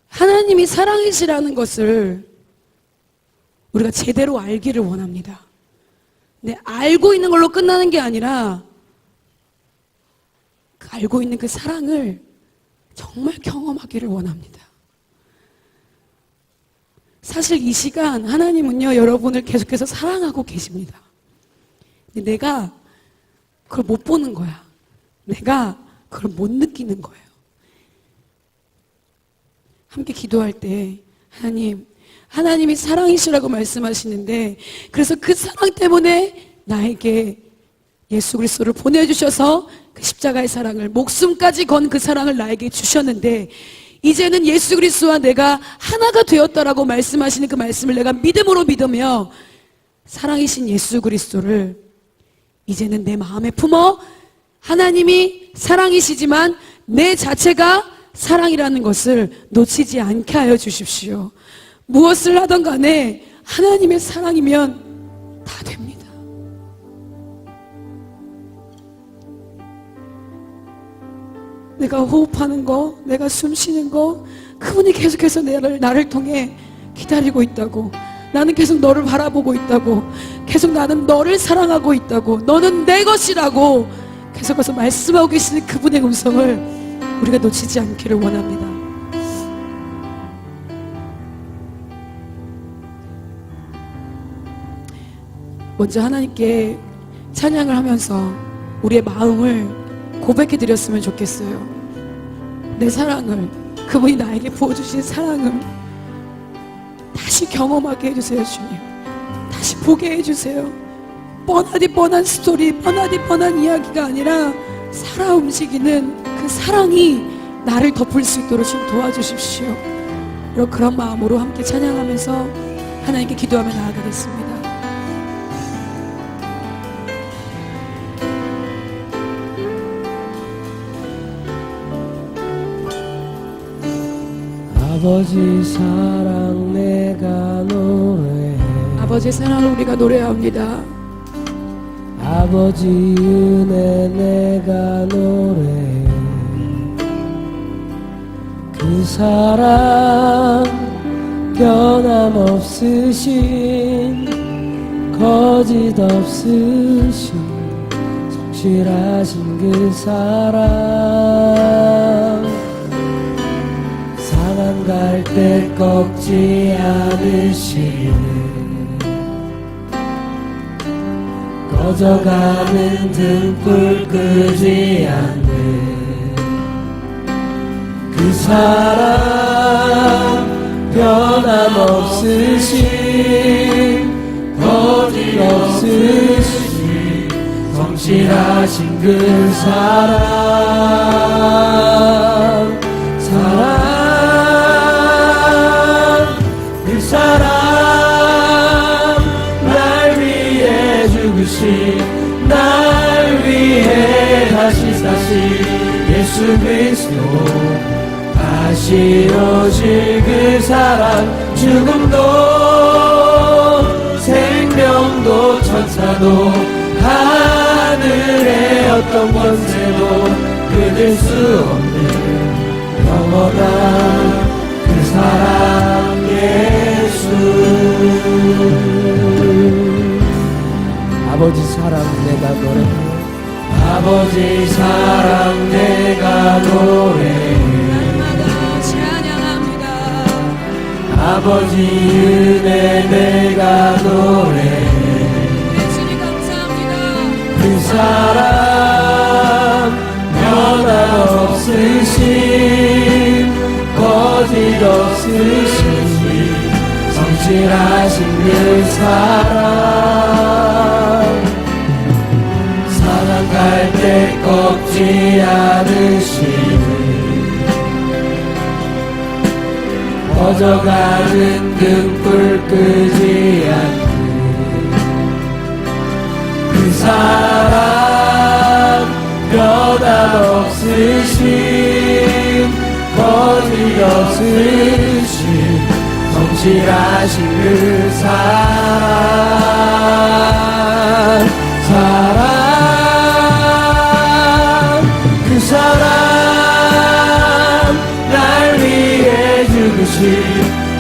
하나님이 사랑이시라는 것을 우리가 제대로 알기를 원합니다. 근데 알고 있는 걸로 끝나는 게 아니라 알고 있는 그 사랑을 정말 경험하기를 원합니다. 사실 이 시간 하나님은요, 여러분을 계속해서 사랑하고 계십니다. 근데 내가 그걸 못 보는 거야. 내가 그걸 못 느끼는 거예요. 함께 기도할 때 하나님이 사랑이시라고 말씀하시는데, 그래서 그 사랑 때문에 나에게 예수 그리스도를 보내주셔서 그 십자가의 사랑을, 목숨까지 건 그 사랑을 나에게 주셨는데, 이제는 예수 그리스도와 내가 하나가 되었다라고 말씀하시는 그 말씀을 내가 믿음으로 믿으며 사랑이신 예수 그리스도를 이제는 내 마음에 품어 하나님이 사랑이시지만 내 자체가 사랑이라는 것을 놓치지 않게 하여 주십시오. 무엇을 하던 간에 하나님의 사랑이면 다 됩니다. 내가 호흡하는 거, 내가 숨 쉬는 거, 그분이 계속해서 나를 통해 기다리고 있다고, 나는 계속 너를 바라보고 있다고, 계속 나는 너를 사랑하고 있다고, 너는 내 것이라고 계속해서 말씀하고 계시는 그분의 음성을 우리가 놓치지 않기를 원합니다. 먼저 하나님께 찬양을 하면서 우리의 마음을 고백해 드렸으면 좋겠어요. 내 사랑을, 그분이 나에게 부어주신 사랑을 다시 경험하게 해주세요. 주님, 다시 보게 해주세요. 뻔하디 뻔한 스토리, 뻔하디 뻔한 이야기가 아니라 살아 움직이는 그 사랑이 나를 덮을 수 있도록 좀 도와주십시오. 여러분, 그런 마음으로 함께 찬양하면서 하나님께 기도하며 나아가겠습니다. 아버지 사랑 내가 노래해. 아버지 사랑을 우리가 노래합니다. 아버지 은혜 내가 노래해 그 사랑 변함없으신 거짓 없으신 성실하신 그 사랑 상한 갈 때 꺾지 않으시네 꺼져가는 등불 끄지 않네 그 사랑 변함없으신 거짓 없으신 성실하신 그 사랑 그 사랑 날 위해 죽으신 날 위해 다시 사신 예수 그리스도 다시 오실 그 사랑 죽음도 생명도 천사도 하늘의 어떤 권세도 끊을 수 없는 영원한 그 사랑 예수 아버지 사랑 내가 노래해 아버지 사랑 내가 노래해 날마다 찬양합니다. 아버지 은혜 내가 노래해 예수님 감사합니다. 그 사랑 변함없으신 거짓 없으신 성실하신 그 사랑 상한 갈 때 꺾지 않으시네 꺼져가는 등불 끄지 않네 그 사랑 변함없으신 거짓 없으신 성실하신 그 사랑 그 사랑 날 위해 죽으신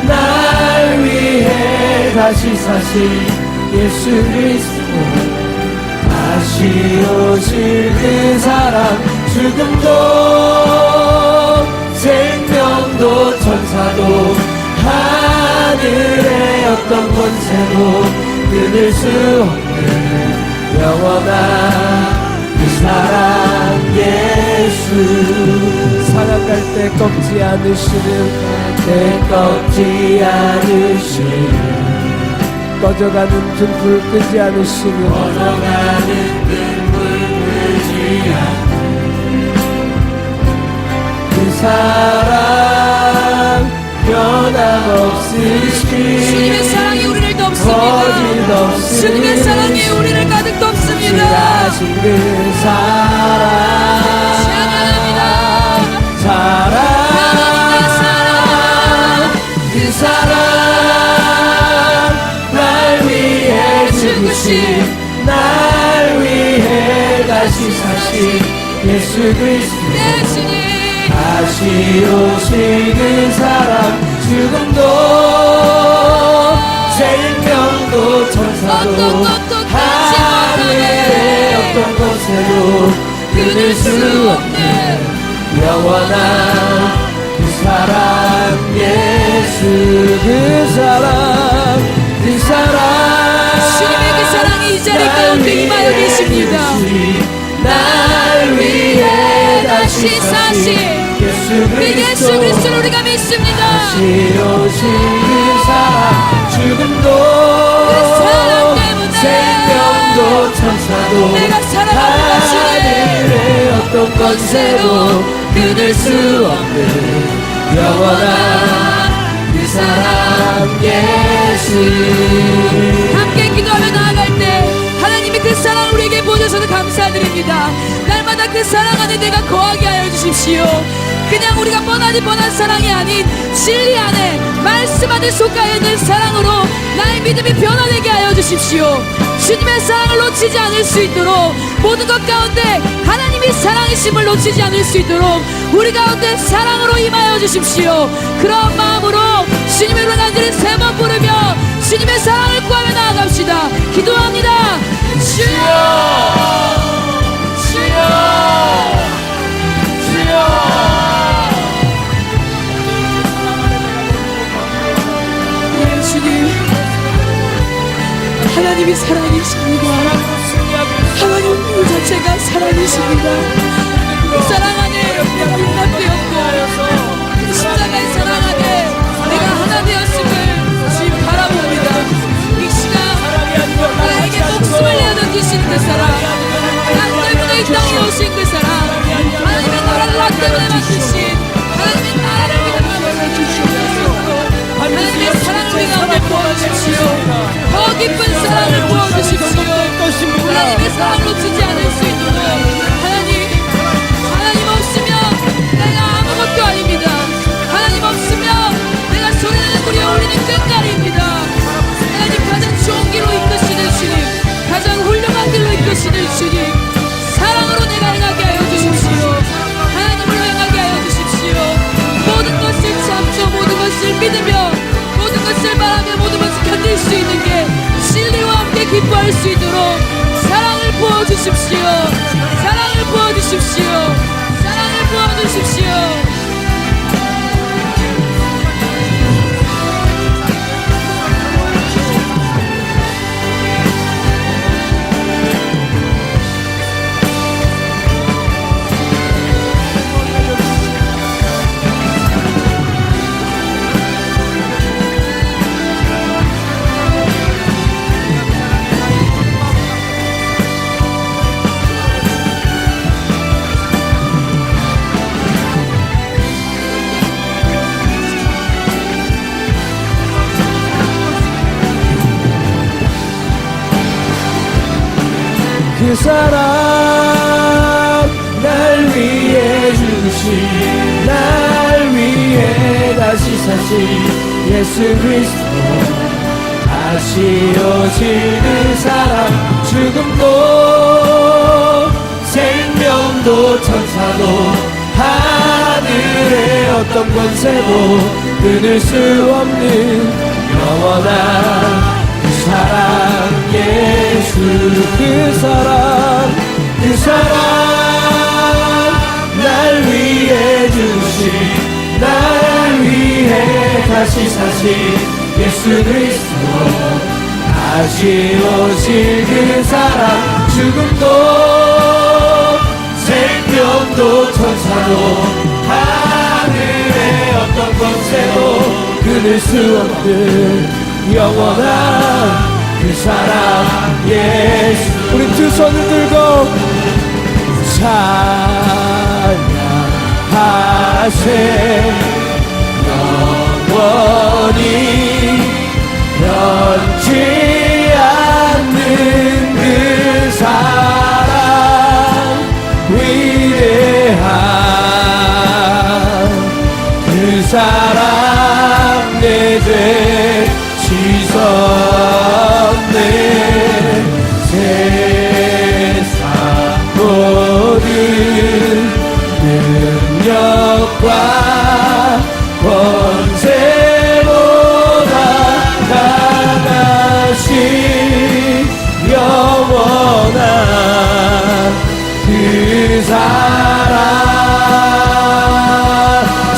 날 위해 다시 사신 예수 그리스도 다시 오실 그 사랑 죽음도 생명도 천사도 하늘의 어떤 권세도 끊을 수 없는 영원한 그 사랑 예수 상한 갈 때 꺾지 않으시는 때 꺾지 않으시는 꺼져가는 등불 끄지 않으시는 꺼져가는 등불 끄지 않는 그 사랑 변함없으신 주님의 사랑이 우리를 덮습니다. 주님의 사랑이 우리를 가득 덮습니다. 하신 그 사랑 그 사랑 날 위해 죽으신 날 위해 다시 사신 예수 그리스도 다시 오실 그 사랑 죽음도 생명도 천사도 하늘의 어떤 곳에도 끊을 수 없는 영원한 그 사랑 예수 그 사랑 주님의 그 사랑이 이 자리 가운데 임하여 계십니다. 날 위해 다시 사신 예수 그리스도를 우리가 믿습니다. 다시 오신 그 사랑 죽음도 생명도 천사도 하늘의 어떤 권세도 끊을 수 없는 영원한 그 사랑 예수 함께 기도하며 나아갈 때 하나님이 그 사랑을 우리에게 보여주셔서 감사드립니다. 날마다 그 사랑 안에 내가 거하게 하여 주십시오. 그냥 우리가 뻔한 사랑이 아닌 진리 안에 말씀 안에 속하여 있는 사랑으로 나의 믿음이 변화되게 하여 주십시오. 주님의 사랑을 놓치지 않을 수 있도록, 모든 것 가운데 하나님이 사랑이심을 놓치지 않을 수 있도록 우리 가운데 사랑으로 임하여 주십시오. 그런 마음으로 주님의 이름을 간절히 3번 부르며 주님의 사랑을 구하며 나아갑시다. 기도합니다. 주여, 주여, 주여. 예, 주님, 하나님이 사랑이십니다. 하나님 그 자체가 사랑이십니다. 사랑 안에 내가 용납되었고 십자가의 사랑 안에 내가 하나 되었음을 주님 바라봅니다. 이 시간 나에게 목숨을 내어던지신 그 사랑, 나 때문에 이 땅에 오신 그 사랑, 하나님의 나라를 나 때문에 만드신 하나님의 나라를 위해 주시옵소서. 하나님의 사랑을 우리 가운데 부어주십시오. 더 깊은 사랑을 부어주십시오. 하나님의 사랑을 놓치지 않을 수 있도록 하나님 없으면 내가 아무것도 아닙니다. 하나님 없으면 내가 소리내는 우리 어울리는 꽹가리입니다. 하나님 가장 좋은 길로 이끄시는 주님, 가장 훌륭한 길로 이끄시는 주님, 사랑으로 내가 행하게 하여 주십시오. 하나님으로 행하게 하여 주십시오. 모든 것을 참죠, 모든 것을 믿으며, 모든 것을 바라며, 모든 것을 견딜 수 있는 게 진리와 함께 기뻐할 수 있도록 사랑을 부어주십시오. 사랑을 부어주십시오. 사랑을 부어주십시오. 그 사랑 날 위해 주신, 날 위해 다시 사신 예수 그리스도, 다시 오실 그 사랑, 죽음도 생명도 천사도 하늘의 어떤 권세도 끊을 수 없는 영원한 그 사랑, 예수 그 사랑, 그 사랑 날 위해 주신, 날 위해 다시 사신 예수 그리스도, 다시 오실 그 사랑, 죽음도 생명도 천사도 하늘의 어떤 권세도 끊을 수 없는 영원한 그 사랑, 예수. 우리 두 손을 들고 찬양하세. 영원히 변치 않는 그 사랑, 위대한 그 사랑, 내 죄 씻었네. 세상 모든 능력과 권세보다 강하신 영원한 그 사랑,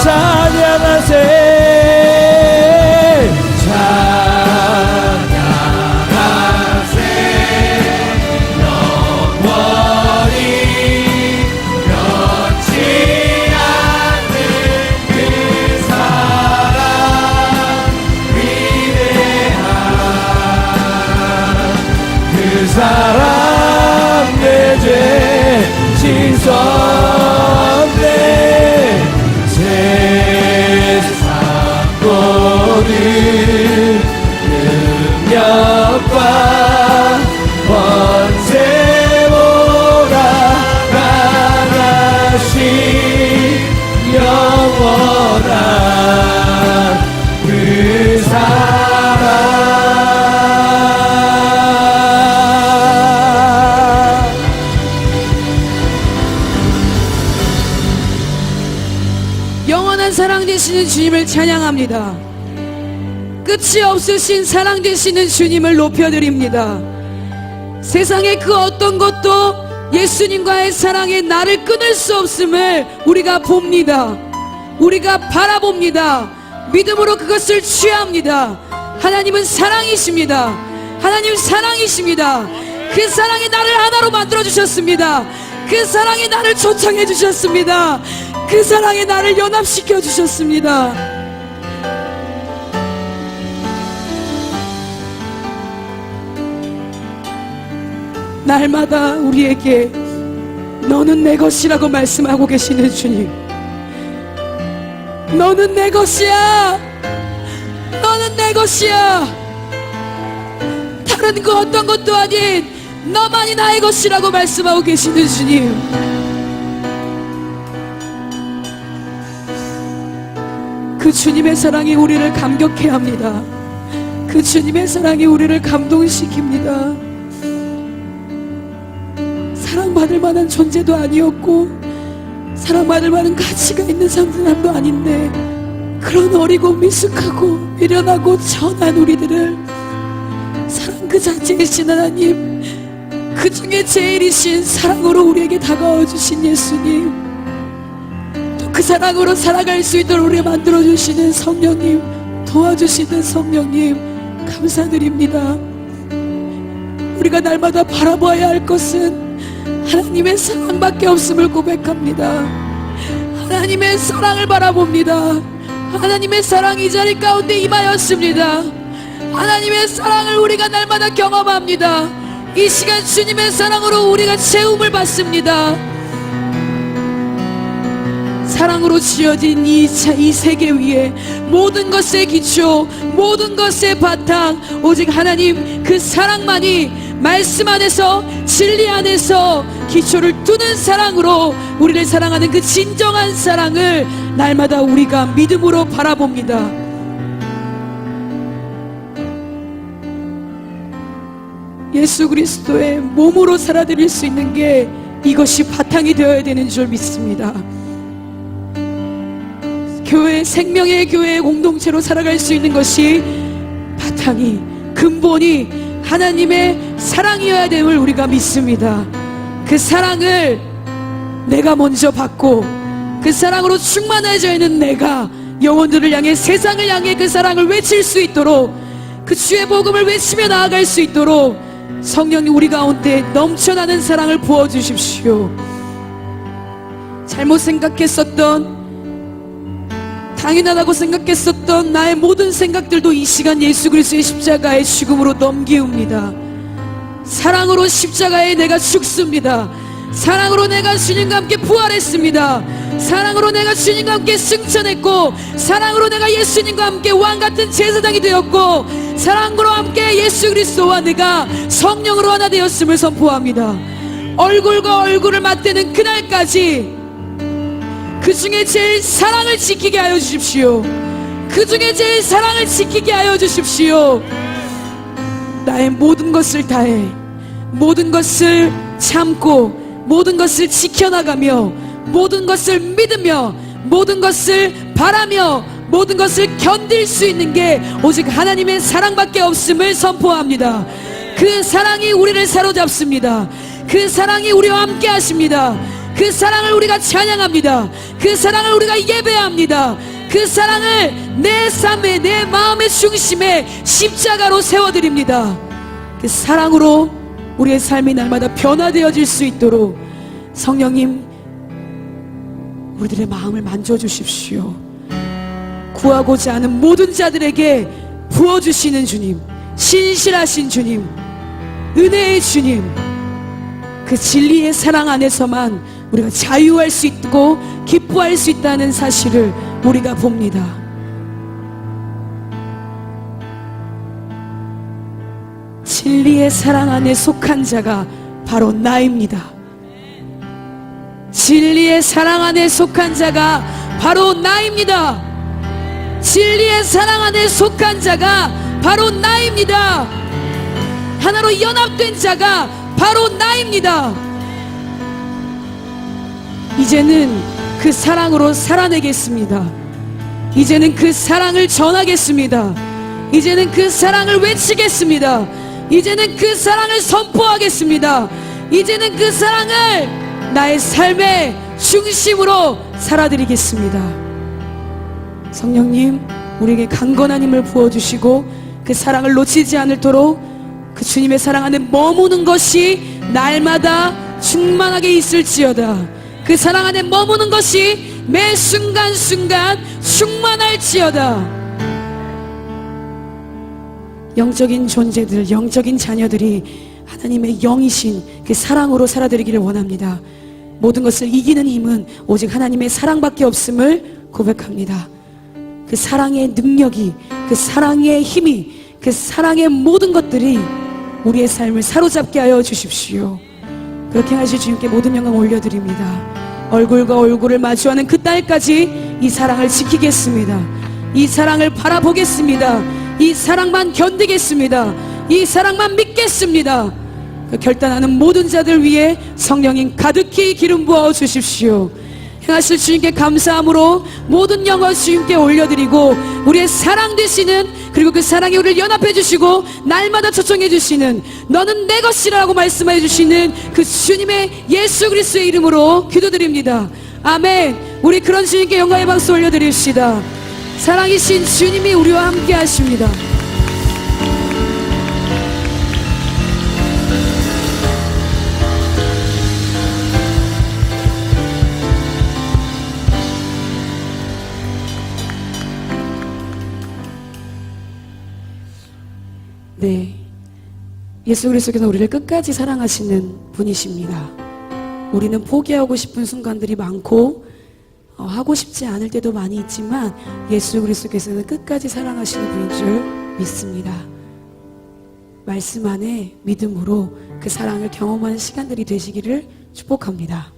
찬양하세. 사랑 내 죄 씻었네. 세상 모든 능력과 권세보다 강하신 영원한 그 사랑. 무한한 사랑 되시는 주님을 찬양합니다. 끝이 없으신 사랑 되시는 주님을 높여드립니다. 세상의 그 어떤 것도 예수님과의 사랑에 나를 끊을 수 없음을 우리가 봅니다. 우리가 바라봅니다. 믿음으로 그것을 취합니다. 하나님은 사랑이십니다. 하나님 사랑이십니다. 그 사랑이 나를 하나로 만들어주셨습니다. 그 사랑이 나를 초청해 주셨습니다. 그 사랑이 나를 연합시켜 주셨습니다. 날마다 우리에게 너는 내 것이라고 말씀하고 계시는 주님, 너는 내 것이야. 너는 내 것이야. 다른 그 어떤 것도 아닌 너만이 나의 것이라고 말씀하고 계시는 주님, 그 주님의 사랑이 우리를 감격해 합니다. 그 주님의 사랑이 우리를 감동시킵니다. 사랑받을 만한 존재도 아니었고 사랑받을 만한 가치가 있는 사람도 아닌데 그런 어리고 미숙하고 미련하고 천한 우리들을 사랑 그 자체이신 하나님, 그 중에 제일이신 사랑으로 우리에게 다가와 주신 예수님, 또 그 사랑으로 살아갈 수 있도록 우리 만들어주시는 성령님, 도와주시는 성령님 감사드립니다. 우리가 날마다 바라봐야 할 것은 하나님의 사랑밖에 없음을 고백합니다. 하나님의 사랑을 바라봅니다. 하나님의 사랑이 이 자리 가운데 임하였습니다. 하나님의 사랑을 우리가 날마다 경험합니다. 이 시간 주님의 사랑으로 우리가 채움을 받습니다. 사랑으로 지어진 이 세계 위에 모든 것의 기초, 모든 것의 바탕, 오직 하나님 그 사랑만이 말씀 안에서, 진리 안에서 기초를 두는 사랑으로 우리를 사랑하는 그 진정한 사랑을 날마다 우리가 믿음으로 바라봅니다. 예수 그리스도의 몸으로 살아드릴 수 있는 게 이것이 바탕이 되어야 되는 줄 믿습니다. 교회, 생명의 교회의 공동체로 살아갈 수 있는 것이 바탕이, 근본이 하나님의 사랑이어야 됨을 우리가 믿습니다. 그 사랑을 내가 먼저 받고 그 사랑으로 충만해져 있는 내가 영혼들을 향해, 세상을 향해 그 사랑을 외칠 수 있도록, 그 주의 복음을 외치며 나아갈 수 있도록 성령님 우리 가운데 넘쳐나는 사랑을 부어주십시오. 잘못 생각했었던, 당연하다고 생각했었던 나의 모든 생각들도 이 시간 예수 그리스도의 십자가의 죽음으로 넘기웁니다. 사랑으로 십자가에 내가 죽습니다. 사랑으로 내가 주님과 함께 부활했습니다. 사랑으로 내가 주님과 함께 승천했고, 사랑으로 내가 예수님과 함께 왕같은 제사장이 되었고, 사랑으로 함께 예수 그리스도와 내가 성령으로 하나 되었음을 선포합니다. 얼굴과 얼굴을 맞대는 그날까지 그 중에 제일 사랑을 지키게 하여 주십시오. 그 중에 제일 사랑을 지키게 하여 주십시오. 나의 모든 것을 다해, 모든 것을 참고, 모든 것을 지켜나가며, 모든 것을 믿으며, 모든 것을 바라며, 모든 것을 견딜 수 있는 게 오직 하나님의 사랑밖에 없음을 선포합니다. 그 사랑이 우리를 사로잡습니다. 그 사랑이 우리와 함께 하십니다. 그 사랑을 우리가 찬양합니다. 그 사랑을 우리가 예배합니다. 그 사랑을 내 삶의, 내 마음의 중심에 십자가로 세워드립니다. 그 사랑으로 우리의 삶이 날마다 변화되어질 수 있도록 성령님 우리들의 마음을 만져주십시오. 구하고자 하는 모든 자들에게 부어주시는 주님, 신실하신 주님, 은혜의 주님, 그 진리의 사랑 안에서만 우리가 자유할 수 있고 기뻐할 수 있다는 사실을 우리가 봅니다. 진리의 사랑 안에 속한 자가 바로 나입니다. 진리의 사랑 안에 속한 자가 바로 나입니다. 진리의 사랑 안에 속한 자가 바로 나입니다. 하나로 연합된 자가 바로 나입니다. 이제는 그 사랑으로 살아내겠습니다. 이제는 그 사랑을 전하겠습니다. 이제는 그 사랑을 외치겠습니다. 이제는 그 사랑을 선포하겠습니다. 이제는 그 사랑을 나의 삶의 중심으로 살아드리겠습니다. 성령님, 우리에게 강건한 힘을 부어주시고 그 사랑을 놓치지 않도록 그 주님의 사랑 안에 머무는 것이 날마다 충만하게 있을지어다. 그 사랑 안에 머무는 것이 매 순간순간 충만할지어다. 영적인 존재들, 영적인 자녀들이 하나님의 영이신 그 사랑으로 살아드리기를 원합니다. 모든 것을 이기는 힘은 오직 하나님의 사랑밖에 없음을 고백합니다. 그 사랑의 능력이, 그 사랑의 힘이, 그 사랑의 모든 것들이 우리의 삶을 사로잡게 하여 주십시오. 그렇게 하실 주님께 모든 영광 올려드립니다. 얼굴과 얼굴을 마주하는 그 날까지 이 사랑을 지키겠습니다. 이 사랑을 바라보겠습니다. 이 사랑만 견디겠습니다. 이 사랑만 믿겠습니다. 그 결단하는 모든 자들 위해 성령님 가득히 기름 부어 주십시오. 행하실 주님께 감사함으로 모든 영광 주님께 올려드리고, 우리의 사랑 되시는, 그리고 그 사랑에 우리를 연합해 주시고 날마다 초청해 주시는, 너는 내 것이라고 말씀해 주시는 그 주님의 예수 그리스도의 이름으로 기도드립니다. 아멘. 우리 그런 주님께 영광의 박수 올려드립시다. 사랑이신 주님이 우리와 함께 하십니다. 네, 예수 그리스도께서 우리를 끝까지 사랑하시는 분이십니다. 우리는 포기하고 싶은 순간들이 많고 하고 싶지 않을 때도 많이 있지만 예수 그리스도께서는 끝까지 사랑하시는 분인 줄 믿습니다. 말씀 안에 믿음으로 그 사랑을 경험하는 시간들이 되시기를 축복합니다.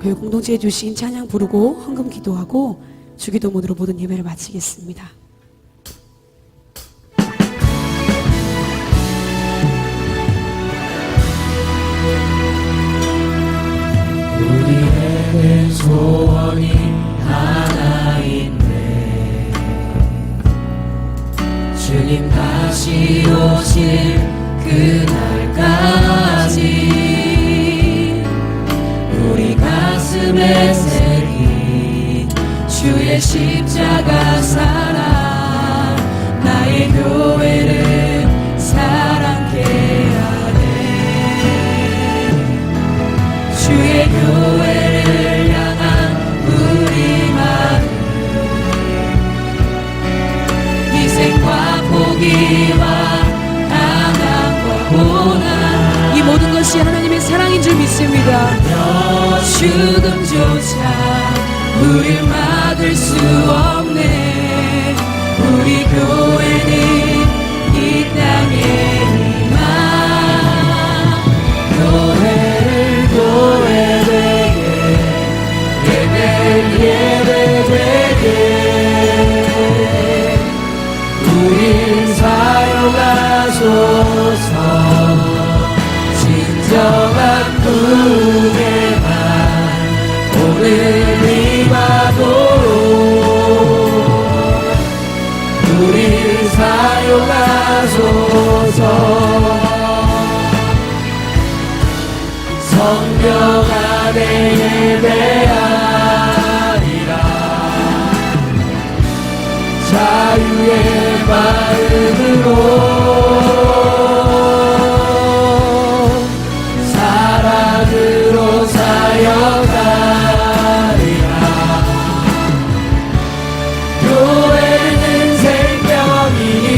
교회 공동체에 주신 찬양 부르고 헌금 기도하고 주기도문으로 모든 예배를 마치겠습니다. 우리에게 소원이 하나 있네. 주님 다시 오실 그날까지 우리 가슴에 새긴 주의 십자가 사랑, 나의 교회를 사랑케 하네. 주의 교회를 향한 우리 마음, 희생과 포기와 강함과 고난, 이 모든 것이 하나님의 사랑인 줄 믿습니다. 죽음조차 우릴 막을 수 없네. 우리 교회는 이 땅에 희망, 교회를 교회되게, 예배를 예배되게 우릴 사용하소서. 진정한 후회만 오늘 임하도록 우릴 사용하소서. 성령 안에 예배하리라. 자유의 마음으로 사랑으로 사역하리라. 교회는 생명이니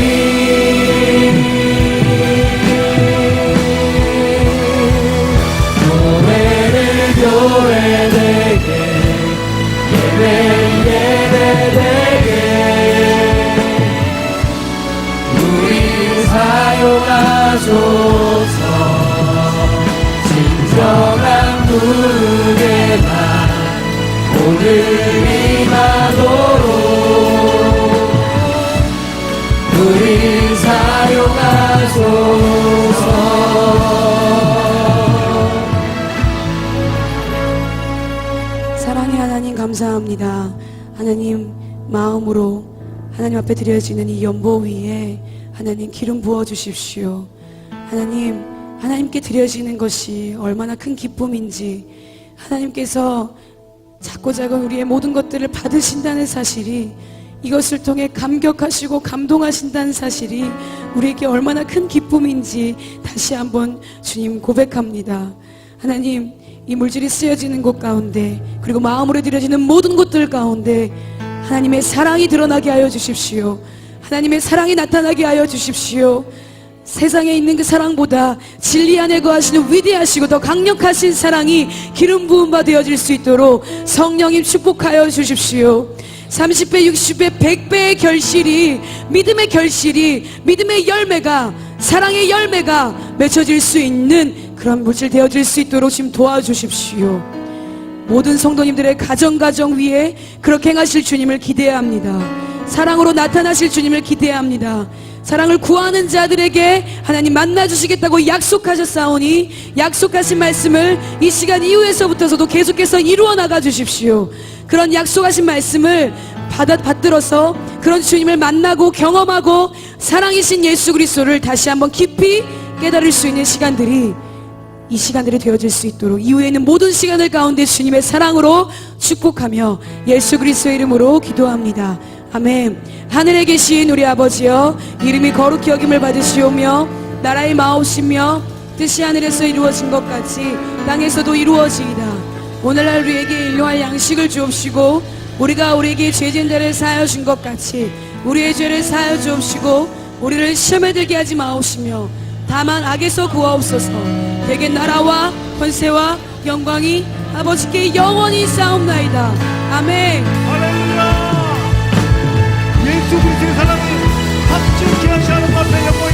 교회를 교회되게, 예배를 예배되게 우릴 사용하소서. 진정한 무게만 오늘 임하도록 우릴 사용하소서. 사랑의 하나님 감사합니다. 하나님 마음으로 하나님 앞에 드려지는 이 연보 위에 하나님 기름 부어 주십시오. 하나님, 하나님께 드려지는 것이 얼마나 큰 기쁨인지, 하나님께서 작고작은 우리의 모든 것들을 받으신다는 사실이, 이것을 통해 감격하시고 감동하신다는 사실이 우리에게 얼마나 큰 기쁨인지 다시 한번 주님 고백합니다. 하나님, 이 물질이 쓰여지는 곳 가운데, 그리고 마음으로 드려지는 모든 것들 가운데 하나님의 사랑이 드러나게 하여 주십시오. 하나님의 사랑이 나타나게 하여 주십시오. 세상에 있는 그 사랑보다 진리 안에 거하시는 위대하시고 더 강력하신 사랑이 기름 부음바 되어질 수 있도록 성령님 축복하여 주십시오. 30배, 60배, 100배의 결실이, 믿음의 결실이, 믿음의 열매가, 사랑의 열매가 맺혀질 수 있는 그런 물질 되어질 수 있도록 지금 도와주십시오. 모든 성도님들의 가정 위에 그렇게 행하실 주님을 기대합니다. 사랑으로 나타나실 주님을 기대합니다. 사랑을 구하는 자들에게 하나님 만나주시겠다고 약속하셨사오니 약속하신 말씀을 이 시간 이후에서부터서도 계속해서 이루어 나가 주십시오. 그런 약속하신 말씀을 받들어서 그런 주님을 만나고 경험하고 사랑이신 예수 그리스도를 다시 한번 깊이 깨달을 수 있는 시간들이, 이 시간들이 되어질 수 있도록 이후에 있는 모든 시간을 가운데 주님의 사랑으로 축복하며 예수 그리스도의 이름으로 기도합니다. 아멘. 하늘에 계신 우리 아버지여, 이름이 거룩히 여김을 받으시오며 나라의 마옵시며 뜻이 하늘에서 이루어진 것 같이 땅에서도 이루어지이다. 오늘날 우리에게 일용할 양식을 주옵시고 우리가 우리에게 죄진 자를 사하여 준 것 같이 우리의 죄를 사하여 주옵시고 우리를 시험에 들게 하지 마옵시며 다만 악에서 구하옵소서. 대개 나라와 권세와 영광이 아버지께 영원히 싸움나이다. 아멘. 할렐루야. 예수 그리스도의 사랑이 합증케 하시는 앞에 영광이